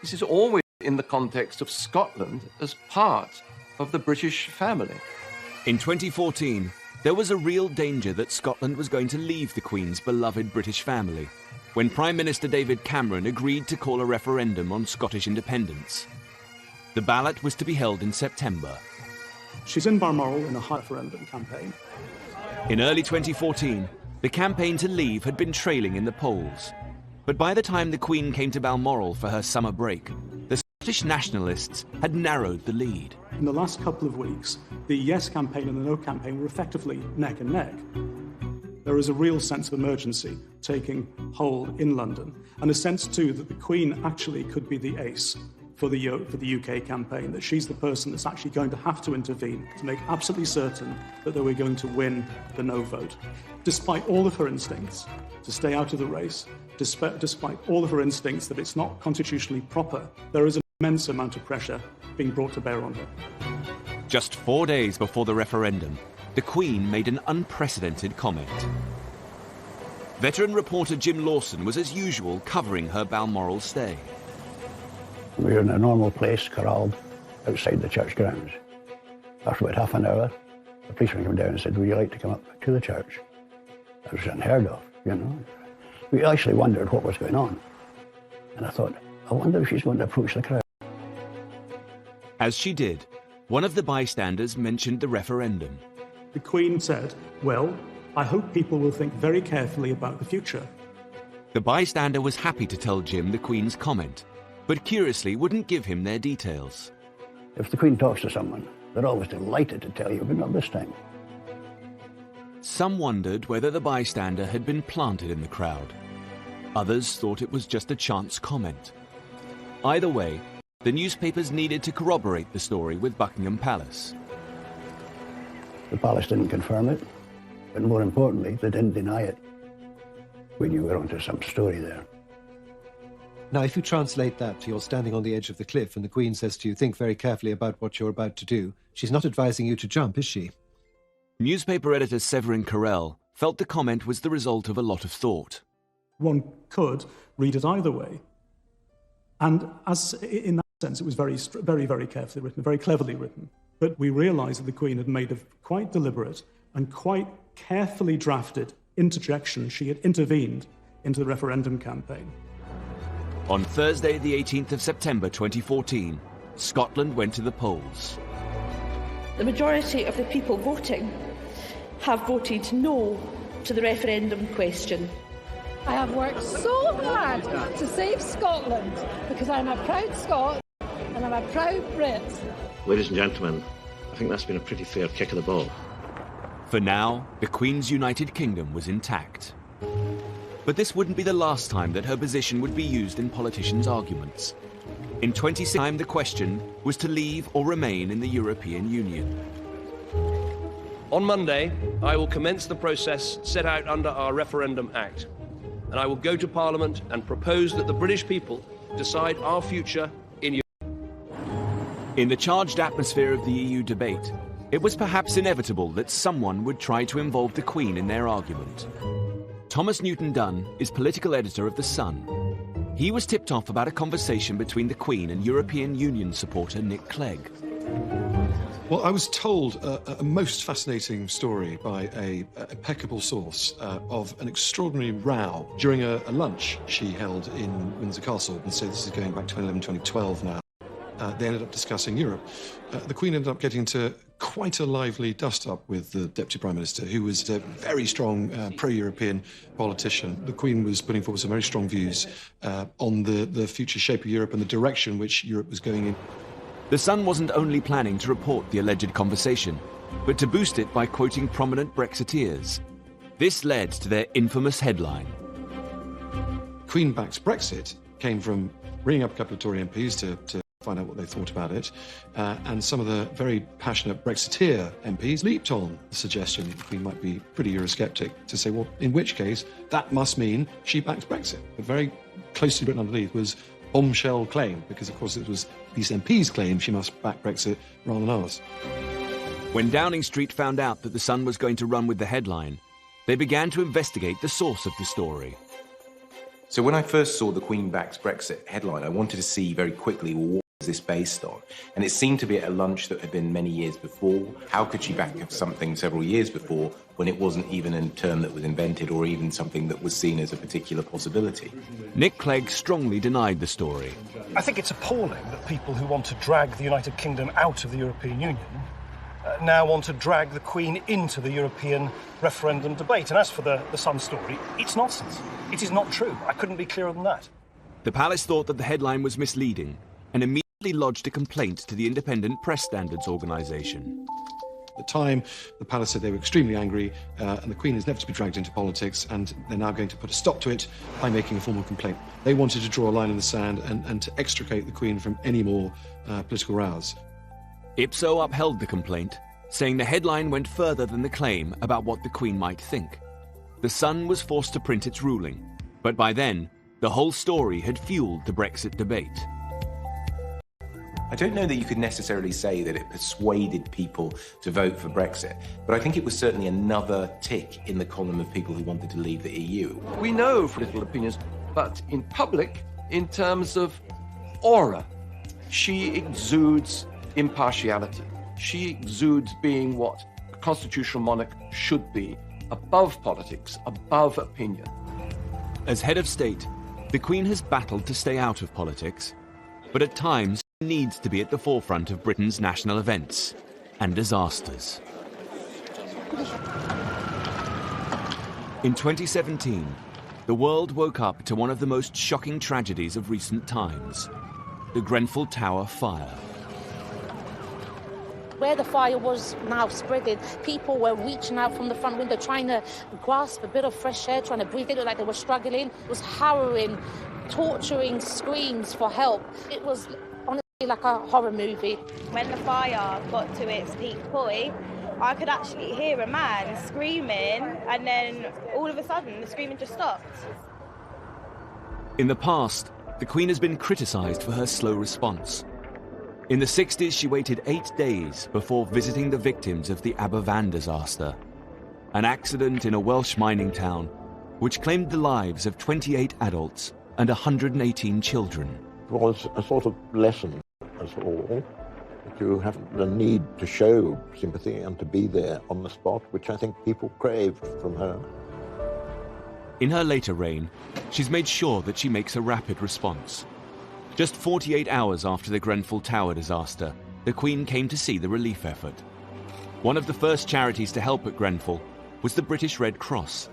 this is always in the context of Scotland as part of the British family. In 2014, there was a real danger that Scotland was going to leave the Queen's beloved British family when Prime Minister David Cameron agreed to call a referendum on Scottish independence. The ballot was to be held in September. She's in Balmoral in a referendum campaign. In early 2014, the campaign to leave had been trailing in the polls. But by the time the Queen came to Balmoral for her summer break, the Scottish nationalists had narrowed the lead. In the last couple of weeks, the yes campaign and the no campaign were effectively neck and neck. There is a real sense of emergency taking hold in London, and a sense too that the Queen actually could be the ace for the UK campaign, that she's the person that's actually going to have to intervene to make absolutely certain that they were going to win the no vote. Despite all of her instincts to stay out of the race, despite all of her instincts that it's not constitutionally proper, there is an immense amount of pressure being brought to bear on her. Just 4 days before the referendum, the Queen made an unprecedented comment. Veteran reporter Jim Lawson was as usual covering her Balmoral stay. We were in a normal place, corralled outside the church grounds. After about half an hour, the policeman came down and said, "Would you like to come up to the church?" That was unheard of, you know. We actually wondered what was going on. And I thought, I wonder if she's going to approach the crowd. As she did, one of the bystanders mentioned the referendum. The Queen said, "Well, I hope people will think very carefully about the future." The bystander was happy to tell Jim the Queen's comment, but curiously wouldn't give him their details. If the Queen talks to someone, they're always delighted to tell you, but not this time. Some wondered whether the bystander had been planted in the crowd. Others thought it was just a chance comment. Either way, the newspapers needed to corroborate the story with Buckingham Palace. The palace didn't confirm it, but more importantly, they didn't deny it. We knew we were onto some story there. Now, if you translate that to you're standing on the edge of the cliff and the Queen says to you, think very carefully about what you're about to do, she's not advising you to jump, is she? Newspaper editor Severin Carrel felt the comment was the result of a lot of thought. One could read it either way. And as in that sense, it was very, very carefully written, very cleverly written. But we realised that the Queen had made a quite deliberate and quite carefully drafted interjection. She had intervened into the referendum campaign. On Thursday, the 18th of September 2014, Scotland went to the polls. The majority of the people voting have voted no to the referendum question. I have worked so hard to save Scotland because I'm a proud Scot and I'm a proud Brit. Ladies and gentlemen, I think that's been a pretty fair kick of the ball. For now, the Queen's United Kingdom was intact. But this wouldn't be the last time that her position would be used in politicians' arguments. In 2016, the question was to leave or remain in the European Union. On Monday, I will commence the process set out under our Referendum Act, and I will go to Parliament and propose that the British people decide our future in Europe. In the charged atmosphere of the EU debate, it was perhaps inevitable that someone would try to involve the Queen in their argument. Thomas Newton-Dunn is political editor of The Sun. He was tipped off about a conversation between the Queen and European Union supporter Nick Clegg. Well, I was told a most fascinating story by an impeccable source of an extraordinary row during a lunch she held in Windsor Castle. And so this is going back to 2011, 2012 now. They ended up discussing Europe. The Queen ended up getting into quite a lively dust-up with the Deputy Prime Minister, who was a very strong pro-European politician. The Queen was putting forward some very strong views on the future shape of Europe and the direction which Europe was going in. The Sun wasn't only planning to report the alleged conversation, but to boost it by quoting prominent Brexiteers. This led to their infamous headline. Queen backs Brexit came from ringing up a couple of Tory MPs to find out what they thought about it, and some of the very passionate Brexiteer MPs leaped on the suggestion that the Queen might be pretty Eurosceptic to say, well, in which case, that must mean she backs Brexit. But very closely written underneath was bombshell claim, because of course it was these MPs' claim she must back Brexit rather than ours. When Downing Street found out that the Sun was going to run with the headline, they began to investigate the source of the story. So when I first saw the Queen backs Brexit headline, I wanted to see very quickly, well, what was this based on? And it seemed to be at a lunch that had been many years before. How could she back up something several years before when it wasn't even a term that was invented or even something that was seen as a particular possibility? Nick Clegg strongly denied the story. I think it's appalling that people who want to drag the United Kingdom out of the European Union now want to drag the Queen into the European referendum debate. And as for the Sun story, it's nonsense. It is not true. I couldn't be clearer than that. The palace thought that the headline was misleading and immediately lodged a complaint to the Independent Press Standards Organisation. At the time, the palace said they were extremely angry, and the Queen is never to be dragged into politics, and they're now going to put a stop to it by making a formal complaint. They wanted to draw a line in the sand and to extricate the Queen from any more political rows. Ipso upheld the complaint, saying the headline went further than the claim about what the Queen might think. The Sun was forced to print its ruling, but by then, the whole story had fueled the Brexit debate. I don't know that you could necessarily say that it persuaded people to vote for Brexit, but I think it was certainly another tick in the column of people who wanted to leave the EU. We know political opinions, but in public, in terms of aura, she exudes impartiality. She exudes being what a constitutional monarch should be, above politics, above opinion. As head of state, the Queen has battled to stay out of politics, but at times she needs to be at the forefront of Britain's national events and disasters. In 2017, the world woke up to one of the most shocking tragedies of recent times, the Grenfell Tower fire. Where the fire was now spreading, people were reaching out from the front window, trying to grasp a bit of fresh air, trying to breathe. It looked like they were struggling. It was harrowing, torturing screams for help. It was honestly literally like a horror movie. When the fire got to its peak point, I could actually hear a man screaming, and then all of a sudden the screaming just stopped. In the past, the Queen has been criticised for her slow response. In the 60s, she waited 8 days before visiting the victims of the Aberfan disaster, an accident in a Welsh mining town which claimed the lives of 28 adults and 118 children. It was a sort of lesson, as all, that you have the need to show sympathy and to be there on the spot, which I think people craved from her. In her later reign, she's made sure that she makes a rapid response. Just 48 hours after the Grenfell Tower disaster, the Queen came to see the relief effort. One of the first charities to help at Grenfell was the British Red Cross.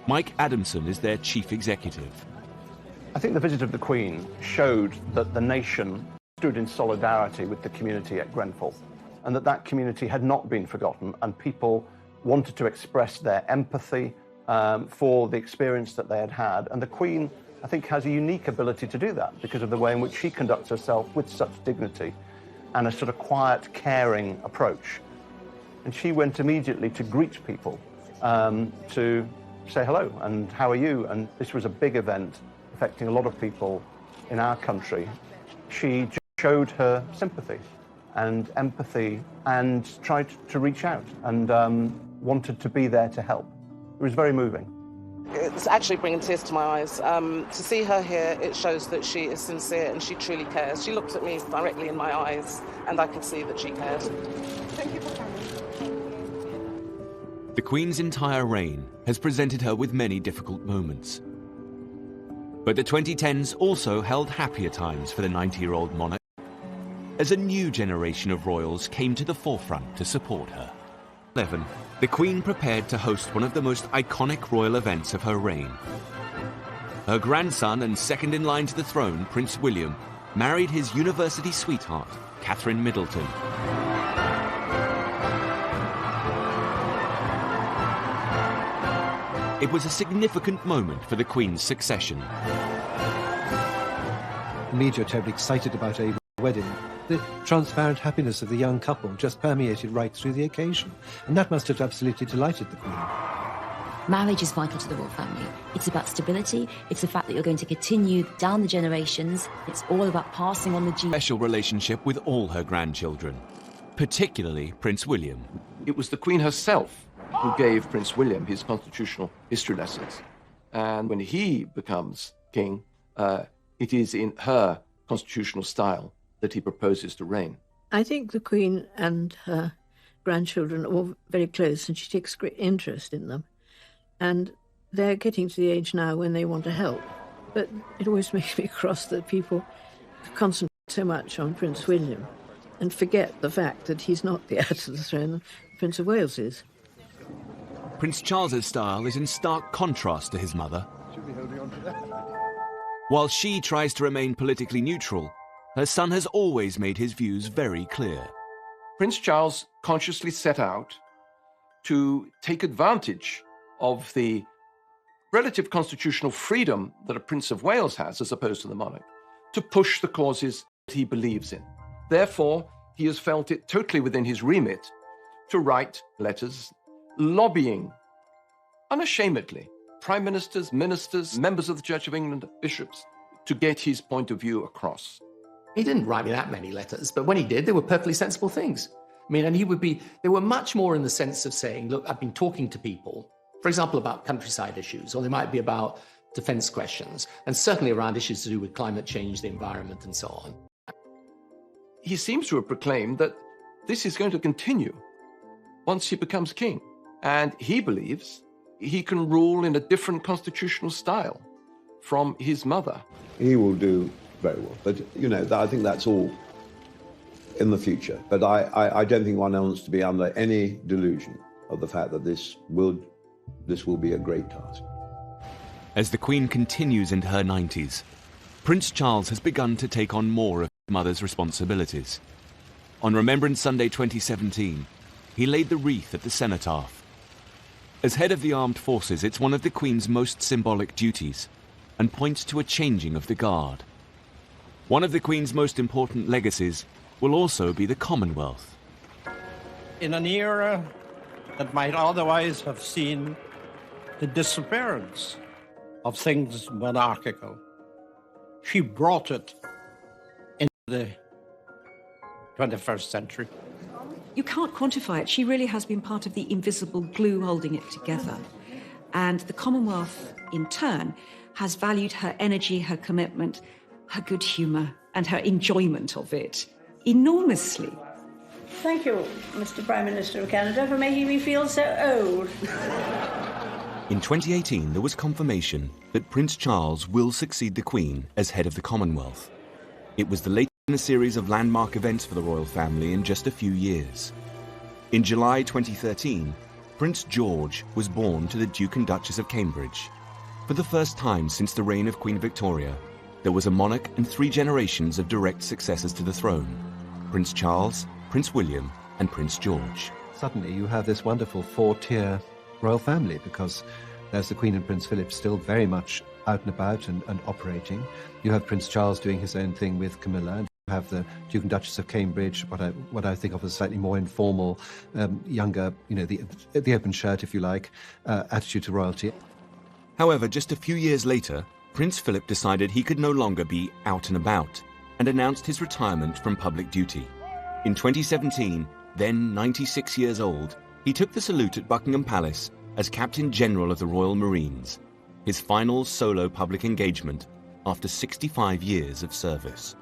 Mike Adamson is their chief executive. I think the visit of the Queen showed that the nation stood in solidarity with the community at Grenfell, and that community had not been forgotten, and people wanted to express their empathy for the experience that they had had. And the Queen, I think, has a unique ability to do that because of the way in which she conducts herself with such dignity and a sort of quiet, caring approach. And she went immediately to greet people, to say hello and how are you? And this was a big event affecting a lot of people in our country. She showed her sympathy and empathy and tried to reach out and wanted to be there to help. It was very moving. It's actually bringing tears to my eyes. To see her here, it shows that she is sincere and she truly cares. She looked at me directly in my eyes and I could see that she cared. Thank you for coming. The Queen's entire reign has presented her with many difficult moments. But the 2010s also held happier times for the 90-year-old monarch, as a new generation of royals came to the forefront to support her. 11. The Queen prepared to host one of the most iconic royal events of her reign. Her grandson and second in line to the throne, Prince William, married his university sweetheart, Catherine Middleton. It was a significant moment for the Queen's succession. The media are terribly excited about a wedding. The transparent happiness of the young couple just permeated right through the occasion, and that must have absolutely delighted the Queen. Marriage is vital to the royal family. It's about stability, it's the fact that you're going to continue down the generations, it's all about passing on the gene. Special relationship with all her grandchildren, particularly Prince William. It was the Queen herself who gave Prince William his constitutional history lessons. And when he becomes king, it is in her constitutional style that he proposes to reign. I think the Queen and her grandchildren are all very close, and she takes great interest in them. And they're getting to the age now when they want to help. But it always makes me cross that people concentrate so much on Prince William and forget the fact that he's not the heir to the throne, Prince of Wales is. Prince Charles's style is in stark contrast to his mother. While she tries to remain politically neutral, her son has always made his views very clear. Prince Charles consciously set out to take advantage of the relative constitutional freedom that a Prince of Wales has, as opposed to the monarch, to push the causes that he believes in. Therefore, he has felt it totally within his remit to write letters lobbying unashamedly prime ministers, ministers, members of the Church of England, bishops, to get his point of view across. He didn't write me that many letters, but when he did, they were perfectly sensible things. I mean, and they were much more in the sense of saying, look, I've been talking to people, for example, about countryside issues, or they might be about defense questions, and certainly around issues to do with climate change, the environment, and so on. He seems to have proclaimed that this is going to continue once he becomes king. And he believes he can rule in a different constitutional style from his mother. He will do very well. But, you know, I think that's all in the future. But I don't think one wants to be under any delusion of the fact that this will be a great task. As the Queen continues into her 90s, Prince Charles has begun to take on more of his mother's responsibilities. On Remembrance Sunday 2017, he laid the wreath at the cenotaph. As head of the armed forces, it's one of the Queen's most symbolic duties and points to a changing of the guard. One of the Queen's most important legacies will also be the Commonwealth. In an era that might otherwise have seen the disappearance of things monarchical, she brought it into the 21st century. You can't quantify it. She really has been part of the invisible glue holding it together. And the Commonwealth, in turn, has valued her energy, her commitment, her good humour, and her enjoyment of it enormously. Thank you, Mr. Prime Minister of Canada, for making me feel so old. In 2018, there was confirmation that Prince Charles will succeed the Queen as head of the Commonwealth. It was the latest in a series of landmark events for the royal family in just a few years. In July 2013, Prince George was born to the Duke and Duchess of Cambridge. For the first time since the reign of Queen Victoria, there was a monarch and 3 generations of direct successors to the throne: Prince Charles, Prince William, and Prince George. Suddenly you have this wonderful 4-tier royal family, because there's the Queen and Prince Philip still very much out and about and operating. You have Prince Charles doing his own thing with Camilla, and you have the Duke and Duchess of Cambridge, what I think of as slightly more informal, younger, the open shirt, if you like, attitude to royalty. However, just a few years later, Prince Philip decided he could no longer be out and about and announced his retirement from public duty. In 2017, then 96 years old, he took the salute at Buckingham Palace as Captain General of the Royal Marines, his final solo public engagement after 65 years of service.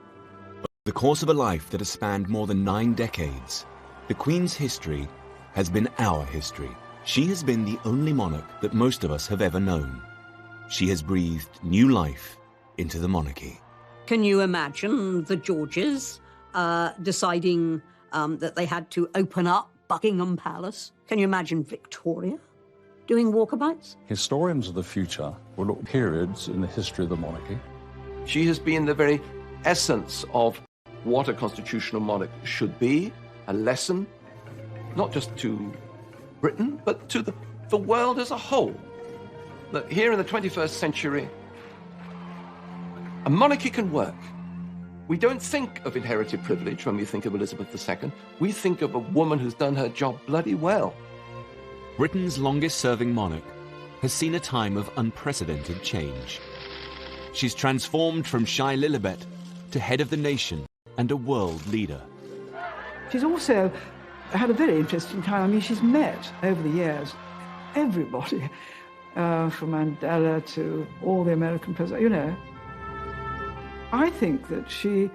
Over the course of a life that has spanned more than 9 decades, the Queen's history has been our history. She has been the only monarch that most of us have ever known. She has breathed new life into the monarchy. Can you imagine the Georges deciding that they had to open up Buckingham Palace? Can you imagine Victoria doing walkabouts? Historians of the future will look periods in the history of the monarchy. She has been the very essence of what a constitutional monarch should be, a lesson, not just to Britain, but to the world as a whole. That here in the 21st century, a monarchy can work. We don't think of inherited privilege when we think of Elizabeth II. We think of a woman who's done her job bloody well. Britain's longest-serving monarch has seen a time of unprecedented change. She's transformed from shy Lilibet to head of the nation and a world leader. She's also had a very interesting time. I mean, she's met over the years everybody, from Mandela to all the American presidents, I think that she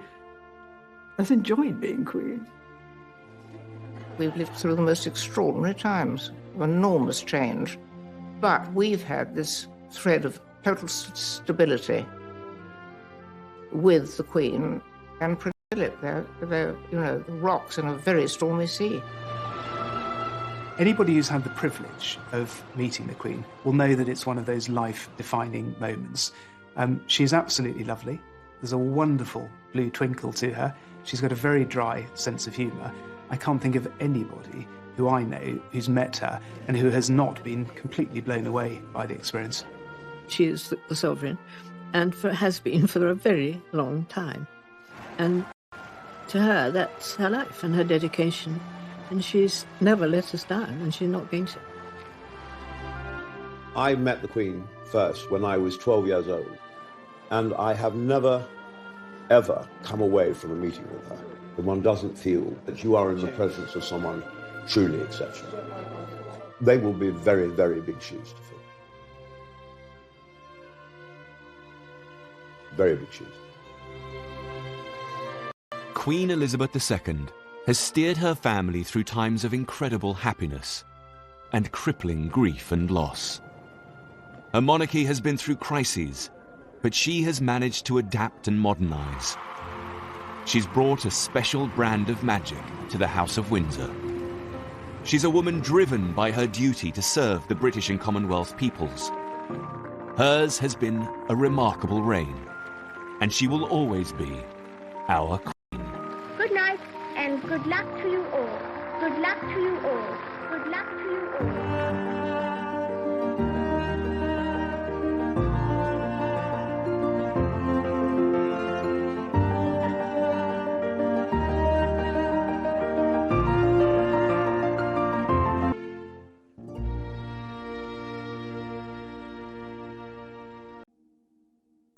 has enjoyed being Queen. We've lived through the most extraordinary times of enormous change, but we've had this thread of total stability with the Queen and Prince Philip. They're the rocks in a very stormy sea. Anybody who's had the privilege of meeting the Queen will know that it's one of those life-defining moments. She's absolutely lovely. There's a wonderful blue twinkle to her. She's got a very dry sense of humour. I can't think of anybody who I know who's met her and who has not been completely blown away by the experience. She is the sovereign, and has been for a very long time. And to her, that's her life and her dedication. And she's never let us down, and she's not going to. I met the Queen first when I was 12 years old, and I have never, ever come away from a meeting with her that one doesn't feel that you are in the presence of someone truly exceptional. They will be very, very big shoes to fill. Very big shoes. Queen Elizabeth II has steered her family through times of incredible happiness and crippling grief and loss. Her monarchy has been through crises, but she has managed to adapt and modernize. She's brought a special brand of magic to the House of Windsor. She's a woman driven by her duty to serve the British and Commonwealth peoples. Hers has been a remarkable reign, and she will always be our Queen. Good night, and good luck to you all. Good luck to you all. Good luck to you all.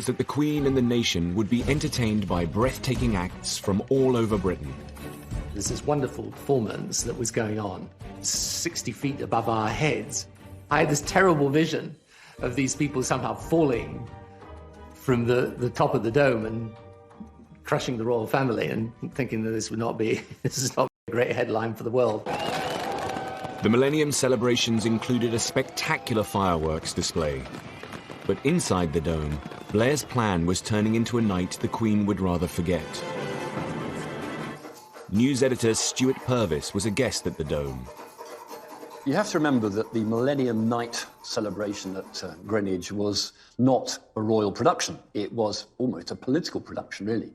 that the Queen and the nation would be entertained by breathtaking acts from all over Britain. There's this wonderful performance that was going on 60 feet above our heads. I had this terrible vision of these people somehow falling from the top of the dome and crushing the royal family, and thinking that this is not a great headline for the world. The Millennium celebrations included a spectacular fireworks display. But inside the dome, Blair's plan was turning into a night the Queen would rather forget. News editor Stuart Purvis was a guest at the dome. You have to remember that the Millennium Night celebration at Greenwich was not a royal production. It was almost a political production, really.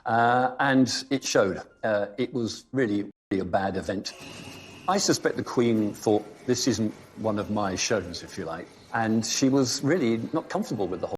And it showed. It was really a bad event. I suspect the Queen thought, this isn't one of my shows, if you like. And she was really not comfortable with the whole